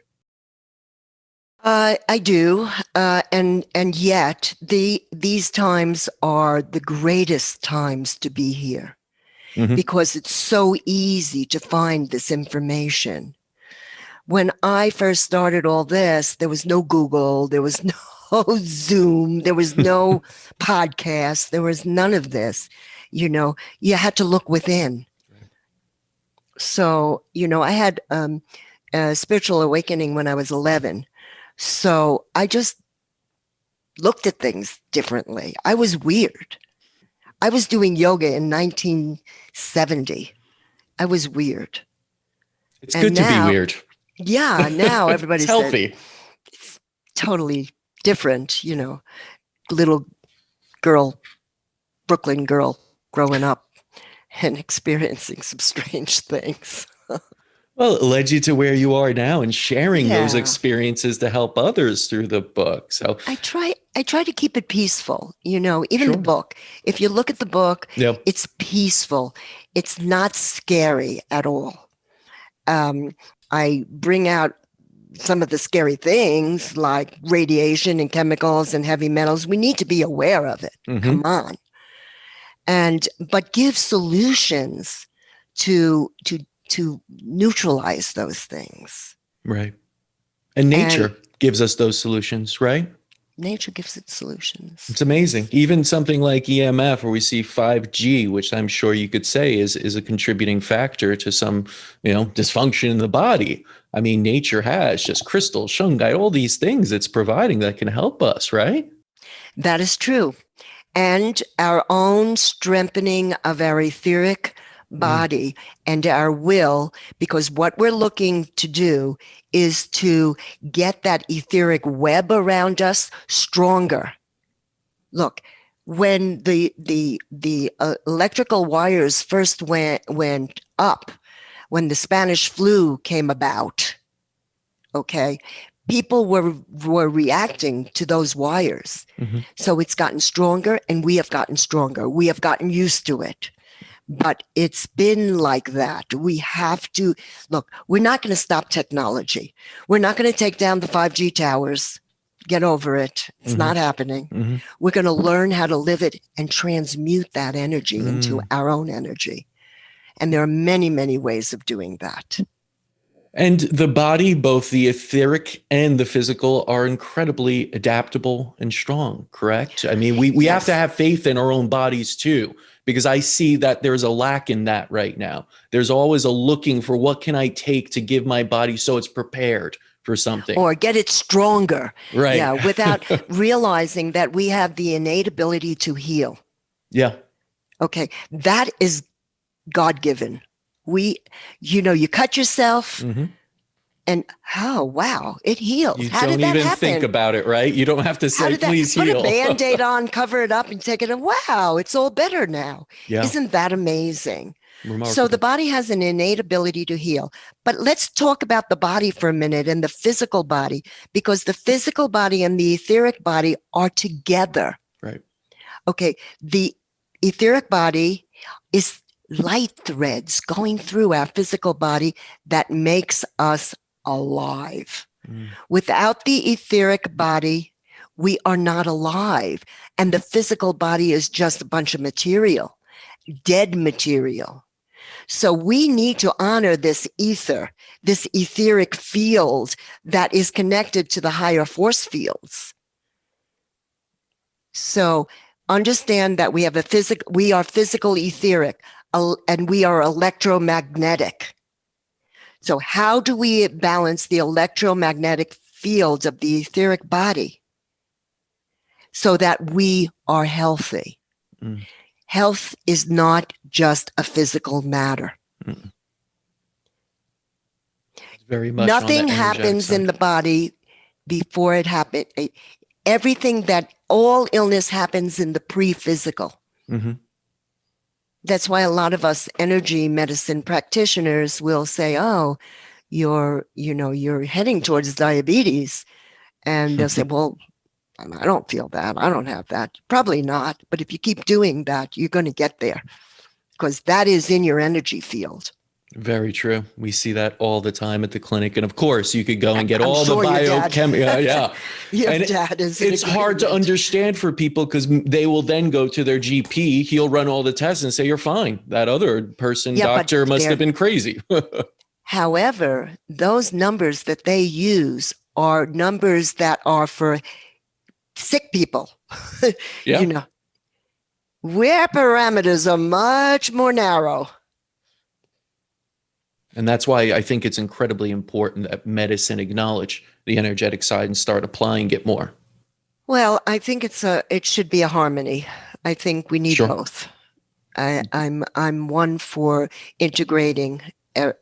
B: I do. And yet these times are the greatest times to be here, because it's so easy to find this information. When I first started all this, there was no Google, there was no Zoom, there was no podcast, there was none of this. You had to look within. So, I had a spiritual awakening when I was 11. So I just looked at things differently. I was weird. I was doing yoga in 1970. I was weird.
A: It's good to be weird.
B: Yeah, now everybody's
A: healthy.
B: It's totally different, little girl, Brooklyn girl growing up and experiencing some strange things.
A: Well, it led you to where you are now and sharing those experiences to help others through the book. So
B: I try to keep it peaceful, even the book. If you look at the book, it's peaceful. It's not scary at all. I bring out some of the scary things like radiation and chemicals and heavy metals. We need to be aware of it. Come on. but give solutions to neutralize those things.
A: Right. And
B: And
A: nature gives us those solutions, right?
B: nature gives it solutions.
A: It's amazing. Even something like EMF, where we see 5G, which I'm sure you could say is a contributing factor to some, dysfunction in the body. I mean, nature has just crystals, shungite, all these things it's providing that can help us, right?
B: That is true. And our own strengthening of our etheric body and our will, because what we're looking to do is to get that etheric web around us stronger. Look, when the electrical wires first went up, when the Spanish flu came about, okay, people were reacting to those wires.
A: Mm-hmm.
B: So it's gotten stronger, and we have gotten stronger. We have gotten used to it. But it's been like that. We have to look, we're not going to stop technology. We're not going to take down the 5G towers. Get over it. It's not happening.
A: Mm-hmm.
B: We're going to learn how to live it and transmute that energy into our own energy. And there are many, many ways of doing that.
A: And the body, both the etheric and the physical, are incredibly adaptable and strong, correct? I mean, we
B: Yes.
A: have to have faith in our own bodies too, because I see that there's a lack in that right now. There's always a looking for, what can I take to give my body so it's prepared for something?
B: Or get it stronger.
A: Right.
B: Yeah, without realizing that we have the innate ability to heal.
A: Yeah.
B: Okay, that is God-given. You cut yourself, and oh wow, it heals.
A: You
B: How
A: don't
B: did that
A: even
B: happen?
A: think about it, right? You don't have to say, please
B: Put
A: heal.
B: a Band-Aid on, cover it up, and take it. Wow, it's all better now.
A: Yeah.
B: Isn't that amazing?
A: Remarkable.
B: So the body has an innate ability to heal. But let's talk about the body for a minute, and the physical body, because the physical body and the etheric body are together.
A: Right.
B: Okay, the etheric body is light threads going through our physical body that makes us alive. Without the etheric body, we are not alive. And the physical body is just a bunch of material, dead material. So we need to honor this ether, this etheric field that is connected to the higher force fields. So understand that we have we are physical etheric, and we are electromagnetic. So how do we balance the electromagnetic fields of the etheric body so that we are healthy? Health is not just a physical matter.
A: Very much.
B: Nothing happens in the body before it happened. All illness happens in the pre-physical. That's why a lot of us energy medicine practitioners will say, oh, you're heading towards diabetes. And they'll say, well, I don't feel that. I don't have that. Probably not. But if you keep doing that, you're going to get there, because that is in your energy field.
A: Very true. We see that all the time at the clinic. And of course, you could go and get all
B: sure
A: the biochemistry. Yeah.
B: Your dad is.
A: It's hard to understand for people, because they will then go to their GP. He'll run all the tests and say, you're fine. That other person, doctor, must have been crazy.
B: However, those numbers that they use are numbers that are for sick people.
A: Yeah.
B: Where parameters are much more narrow.
A: And that's why I think it's incredibly important that medicine acknowledge the energetic side and start applying it more.
B: Well, I think it should be a harmony. I think we need both. I'm one for integrating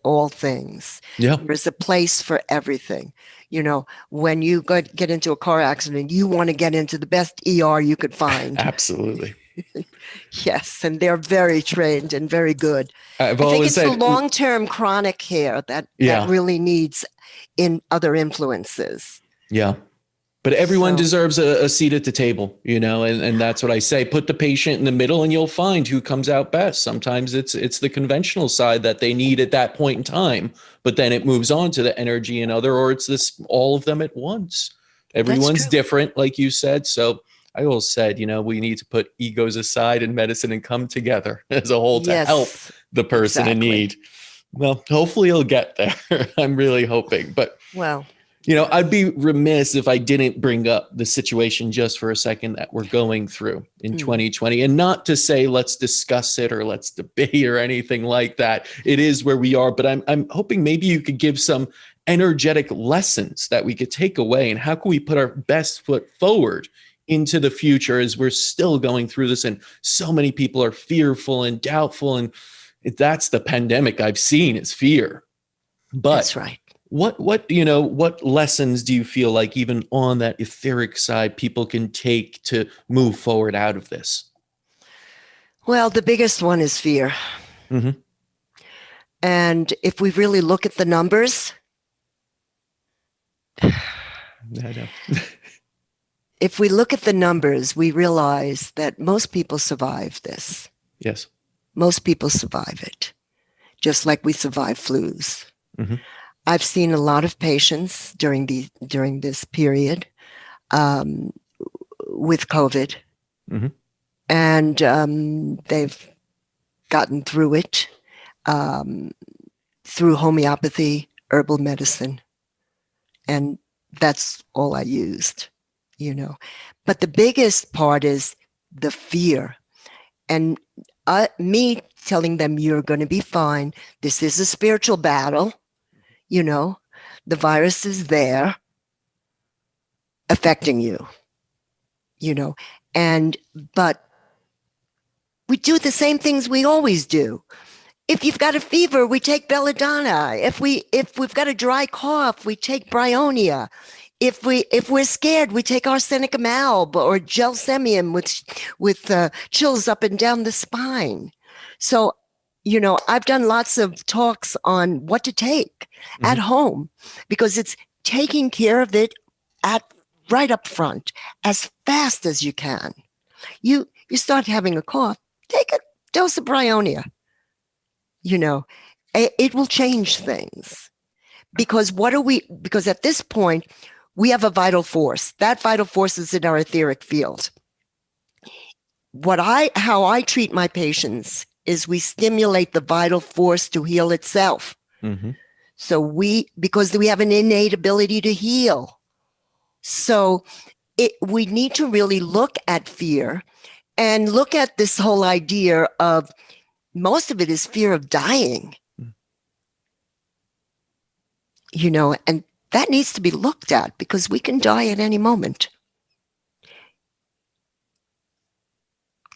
B: all things.
A: Yeah.
B: There's a place for everything. When you get into a car accident, you want to get into the best ER you could find.
A: Absolutely.
B: Yes, and they're very trained and very good. I think it's the long-term chronic care that really needs in other influences.
A: Yeah. But everyone deserves a seat at the table, and that's what I say. Put the patient in the middle and you'll find who comes out best. Sometimes it's the conventional side that they need at that point in time, but then it moves on to the energy and other, or it's all of them at once. Everyone's different, like you said. So I always said, we need to put egos aside in medicine and come together as a whole to help
B: Yes,
A: the person in
B: exactly.
A: need. Well, hopefully you'll get there. I'm really hoping. But
B: Well,
A: I'd be remiss if I didn't bring up the situation just for a second that we're going through in 2020. And not to say let's discuss it or let's debate or anything like that. It is where we are. But I'm hoping maybe you could give some energetic lessons that we could take away. And how can we put our best foot forward into the future as we're still going through this? And so many people are fearful and doubtful. And that's the pandemic I've seen, is fear.
B: that's
A: But
B: right.
A: what lessons do you feel like, even on that etheric side, people can take to move forward out of this?
B: Well, the biggest one is fear.
A: Mm-hmm.
B: And if we really look at the numbers,
A: I know.
B: if we look at the numbers, we realize that most people survive this.
A: Yes.
B: Most people survive it, just like we survive flus.
A: Mm-hmm.
B: I've seen a lot of patients during this period with COVID,
A: Mm-hmm.
B: and they've gotten through it through homeopathy, herbal medicine, and that's all I used, But the biggest part is the fear, and me telling them, you're going to be fine. This is a spiritual battle. The virus is there affecting you, but we do the same things we always do. If you've got a fever, we take belladonna. If we've got a dry cough, we take bryonia. If we're scared, we take arsenic malb or gelsemium with chills up and down the spine. So, I've done lots of talks on what to take at home, because it's taking care of it right up front as fast as you can. You start having a cough, take a dose of bryonia. It will change things, because because at this point we have a vital force. That vital force is in our etheric field. How I treat my patients is we stimulate the vital force to heal itself.
A: Mm-hmm.
B: So because we have an innate ability to heal. So we need to really look at fear and look at this whole idea of, most of it is fear of dying, and that needs to be looked at, because we can die at any moment.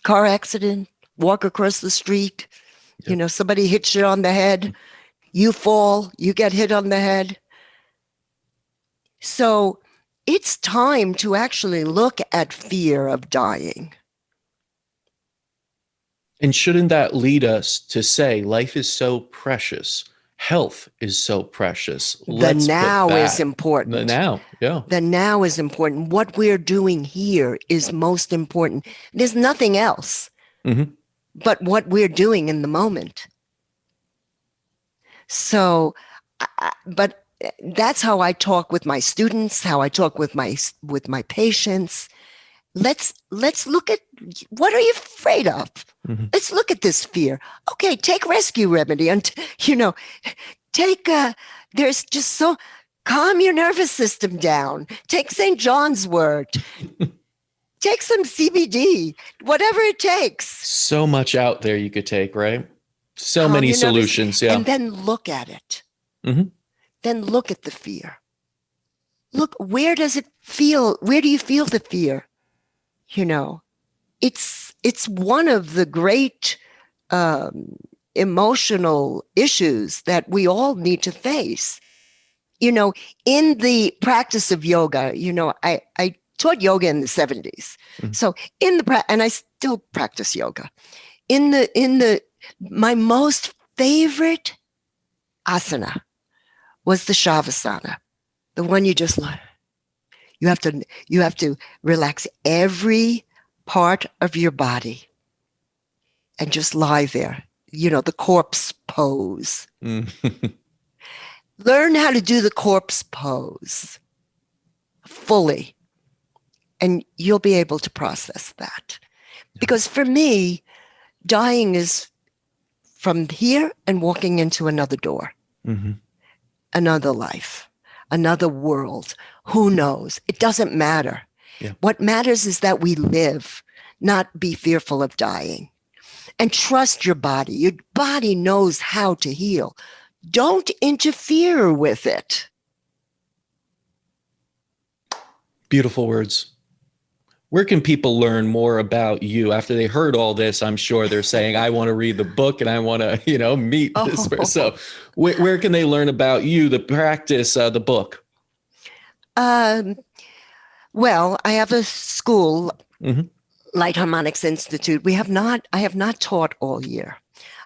B: Car accident, walk across the street,
A: Yep.
B: Somebody hits you on the head, you fall, you get hit on the head. So it's time to actually look at fear of dying.
A: And shouldn't that lead us to say life is so precious? Health is so precious.
B: The
A: Let's
B: now
A: put
B: is
A: that.
B: important.
A: The now, yeah.
B: The now is important. What we're doing here is most important. There's nothing else
A: Mm-hmm.
B: but what we're doing in the moment. So, but that's how I talk with my students, how I talk with my patients. Let's look at, what are you afraid of?
A: Mm-hmm.
B: Let's look at this fear. Okay, take rescue remedy, and take there's just so calm your nervous system down. Take St. John's wort. Take some CBD, whatever it takes.
A: So much out there you could take, right? So
B: Calm
A: many
B: your nervous,
A: solutions, yeah.
B: and then look at it.
A: Mm-hmm.
B: Then look at the fear. Look, where does it feel? Where do you feel the fear? It's one of the great emotional issues that we all need to face. In the practice of yoga, I taught yoga in the 70s.
A: Mm-hmm.
B: So and I still practice yoga. My most favorite asana was the Shavasana, the one you just learn. You have to relax every part of your body and just lie there. The corpse pose.
A: Mm-hmm.
B: Learn how to do the corpse pose fully. And you'll be able to process that. Because for me, dying is from here and walking into another door, another life, another world. Who knows? It doesn't matter.
A: Yeah.
B: What matters is that we live, not be fearful of dying. And trust your body. Your body knows how to heal. Don't interfere with it.
A: Beautiful words. Where can people learn more about you after they heard all this? I'm sure they're saying, I want to read the book and I want to, meet this person. So where can they learn about you, the practice, the book?
B: Well, I have a school, Light Harmonics Institute. I have not taught all year.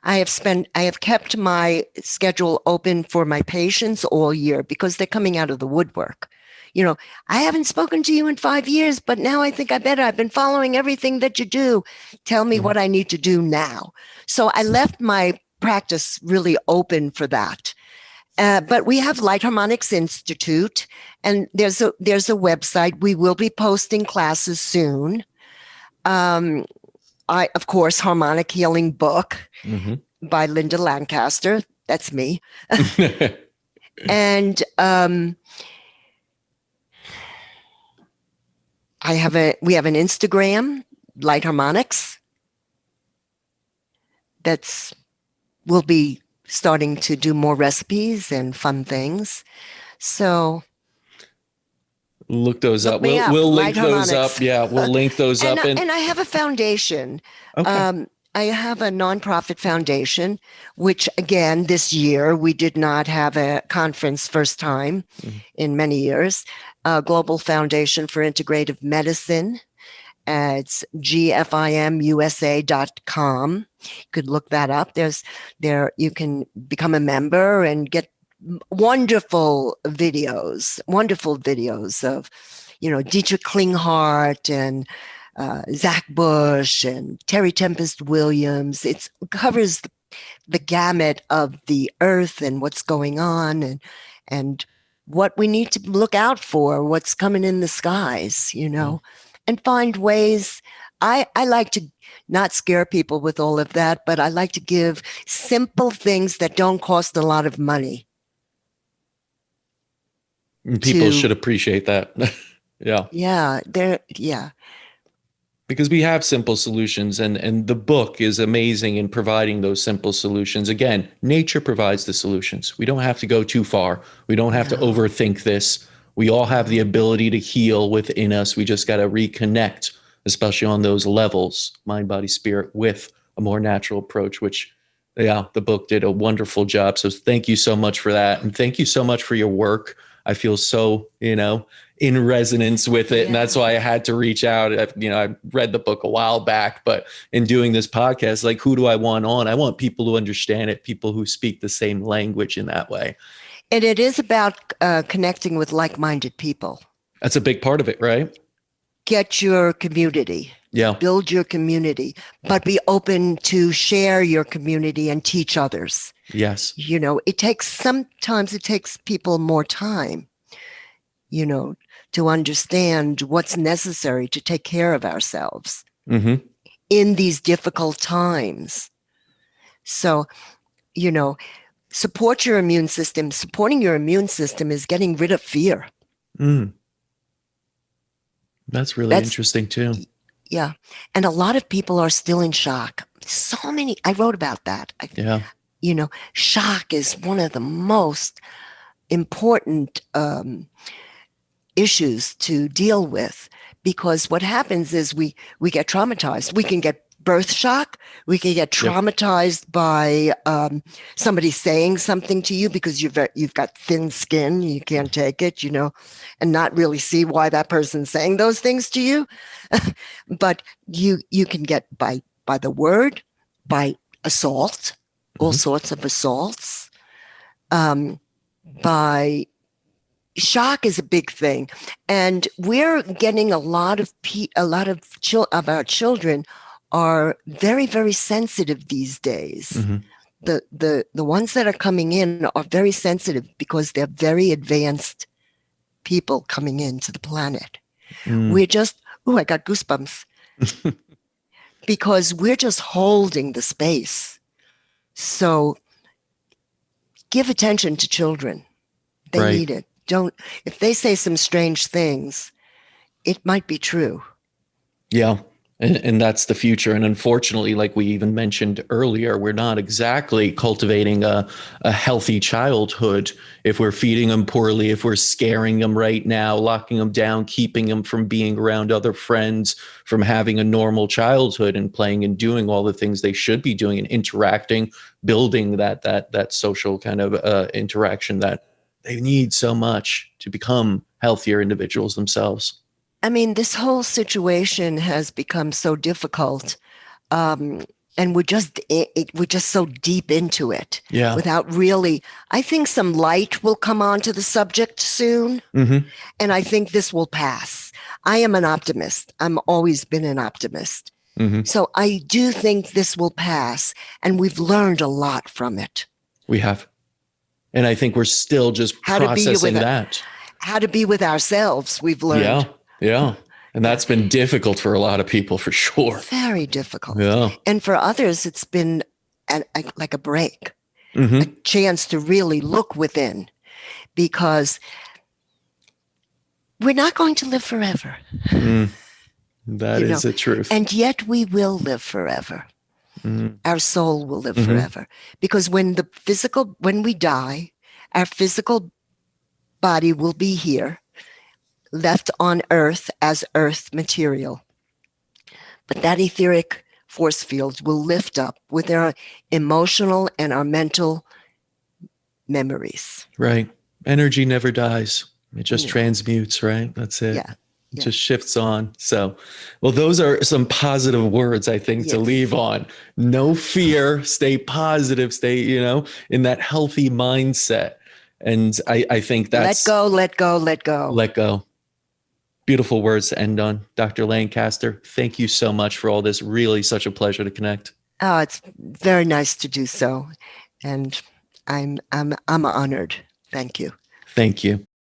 B: I have kept my schedule open for my patients all year because they're coming out of the woodwork. I haven't spoken to you in 5 years, but now I think I better. I've been following everything that you do. Tell me what I need to do now. So I left my practice really open for that. But we have Light Harmonics Institute, and there's a website. We will be posting classes soon. Of course, Harmonic Healing book by Linda Lancaster. That's me. And we have an Instagram, Light Harmonics. We'll be starting to do more recipes and fun things. So
A: look those up. We'll link those up. Yeah, we'll link those up.
B: And I have a foundation.
A: Okay.
B: I have a nonprofit foundation, which again, this year, we did not have a conference, first time in many years, Global Foundation for Integrative Medicine. It's gfimusa.com. You could look that up. You can become a member and get wonderful videos of, Dietrich Klinghardt and Zach Bush and Terry Tempest Williams. It covers the gamut of the earth and what's going on and what we need to look out for, what's coming in the skies, and find ways. I like to not scare people with all of that, but I like to give simple things that don't cost a lot of money.
A: People should appreciate that. Yeah.
B: Yeah.
A: Because we have simple solutions, and the book is amazing in providing those simple solutions. Again, nature provides the solutions. We don't have to go too far. We don't have to overthink this. We all have the ability to heal within us. We just got to reconnect, especially on those levels, mind, body, spirit, with a more natural approach, which, the book did a wonderful job. So thank you so much for that. And thank you so much for your work. I feel so, in resonance with it. Yeah. And that's why I had to reach out. I read the book a while back, but in doing this podcast, like, who do I want on? I want people who understand it, people who speak the same language in that way.
B: And it is about connecting with like-minded people.
A: That's a big part of it, right?
B: Get your community.
A: Yeah.
B: Build your community, but be open to share your community and teach others.
A: Yes.
B: Sometimes it takes people more time, to understand what's necessary to take care of ourselves in these difficult times. So, support your immune system. Supporting your immune system is getting rid of fear.
A: That's really interesting too.
B: Yeah. And a lot of people are still in shock. I wrote about that. Shock is one of the most important issues to deal with, because what happens is we get traumatized. We can get birth shock. We can get traumatized by somebody saying something to you because you've got thin skin. You can't take it, and not really see why that person's saying those things to you. But you can get by the word, by assault, all sorts of assaults. By shock is a big thing, and we're getting a lot of our children are very, very sensitive these days. The ones that are coming in are very sensitive because they're very advanced people coming into the planet. We're just, oh, I got goosebumps because we're just holding the space. So give attention to children. They
A: Right.
B: need it. If they say some strange things, it might be true.
A: Yeah. And that's the future. And unfortunately, like we even mentioned earlier, we're not exactly cultivating a healthy childhood if we're feeding them poorly, if we're scaring them right now, locking them down, keeping them from being around other friends, from having a normal childhood and playing and doing all the things they should be doing and interacting, building that social kind of interaction that they need so much to become healthier individuals themselves.
B: I mean, this whole situation has become so difficult, and we're just so deep into it
A: Yeah.
B: without really. I think some light will come onto the subject soon,
A: Mm-hmm.
B: and I think this will pass. I am an optimist. I'm always been an optimist,
A: Mm-hmm.
B: so I do think this will pass, and we've learned a lot from it.
A: We have. And I think we're still just
B: How to be with
A: processing that.
B: how to be with ourselves. We've
A: Yeah.
B: learned.
A: Yeah. And
B: Yeah.
A: that's been difficult for a lot of people for sure.
B: Very difficult.
A: Yeah.
B: And for others, it's been like a break, a
A: Mm-hmm.
B: chance to really look within because we're not going to live forever,
A: Mm, that
B: you know,
A: is the truth.
B: and yet we will live forever.
A: Mm-hmm.
B: Our soul will live
A: Mm-hmm.
B: forever because when we die, our physical body will be here, left on earth as earth material. But that etheric force field will lift up with our emotional and our mental memories.
A: Right. Energy never dies. It just
B: No.
A: transmutes, right? That's it.
B: Yeah.
A: It
B: Yeah.
A: just shifts on. So, well, those are some positive words, I think, to
B: Yes.
A: leave on. No fear, stay positive, stay, in that healthy mindset. And I think
B: Let
A: that's
B: go, let go, let go.
A: let go. Beautiful words to end on. Dr. Lancaster, thank you so much for all this. Really such a pleasure to connect.
B: Oh, it's very nice to do so. And I'm honored. Thank you.
A: Thank you.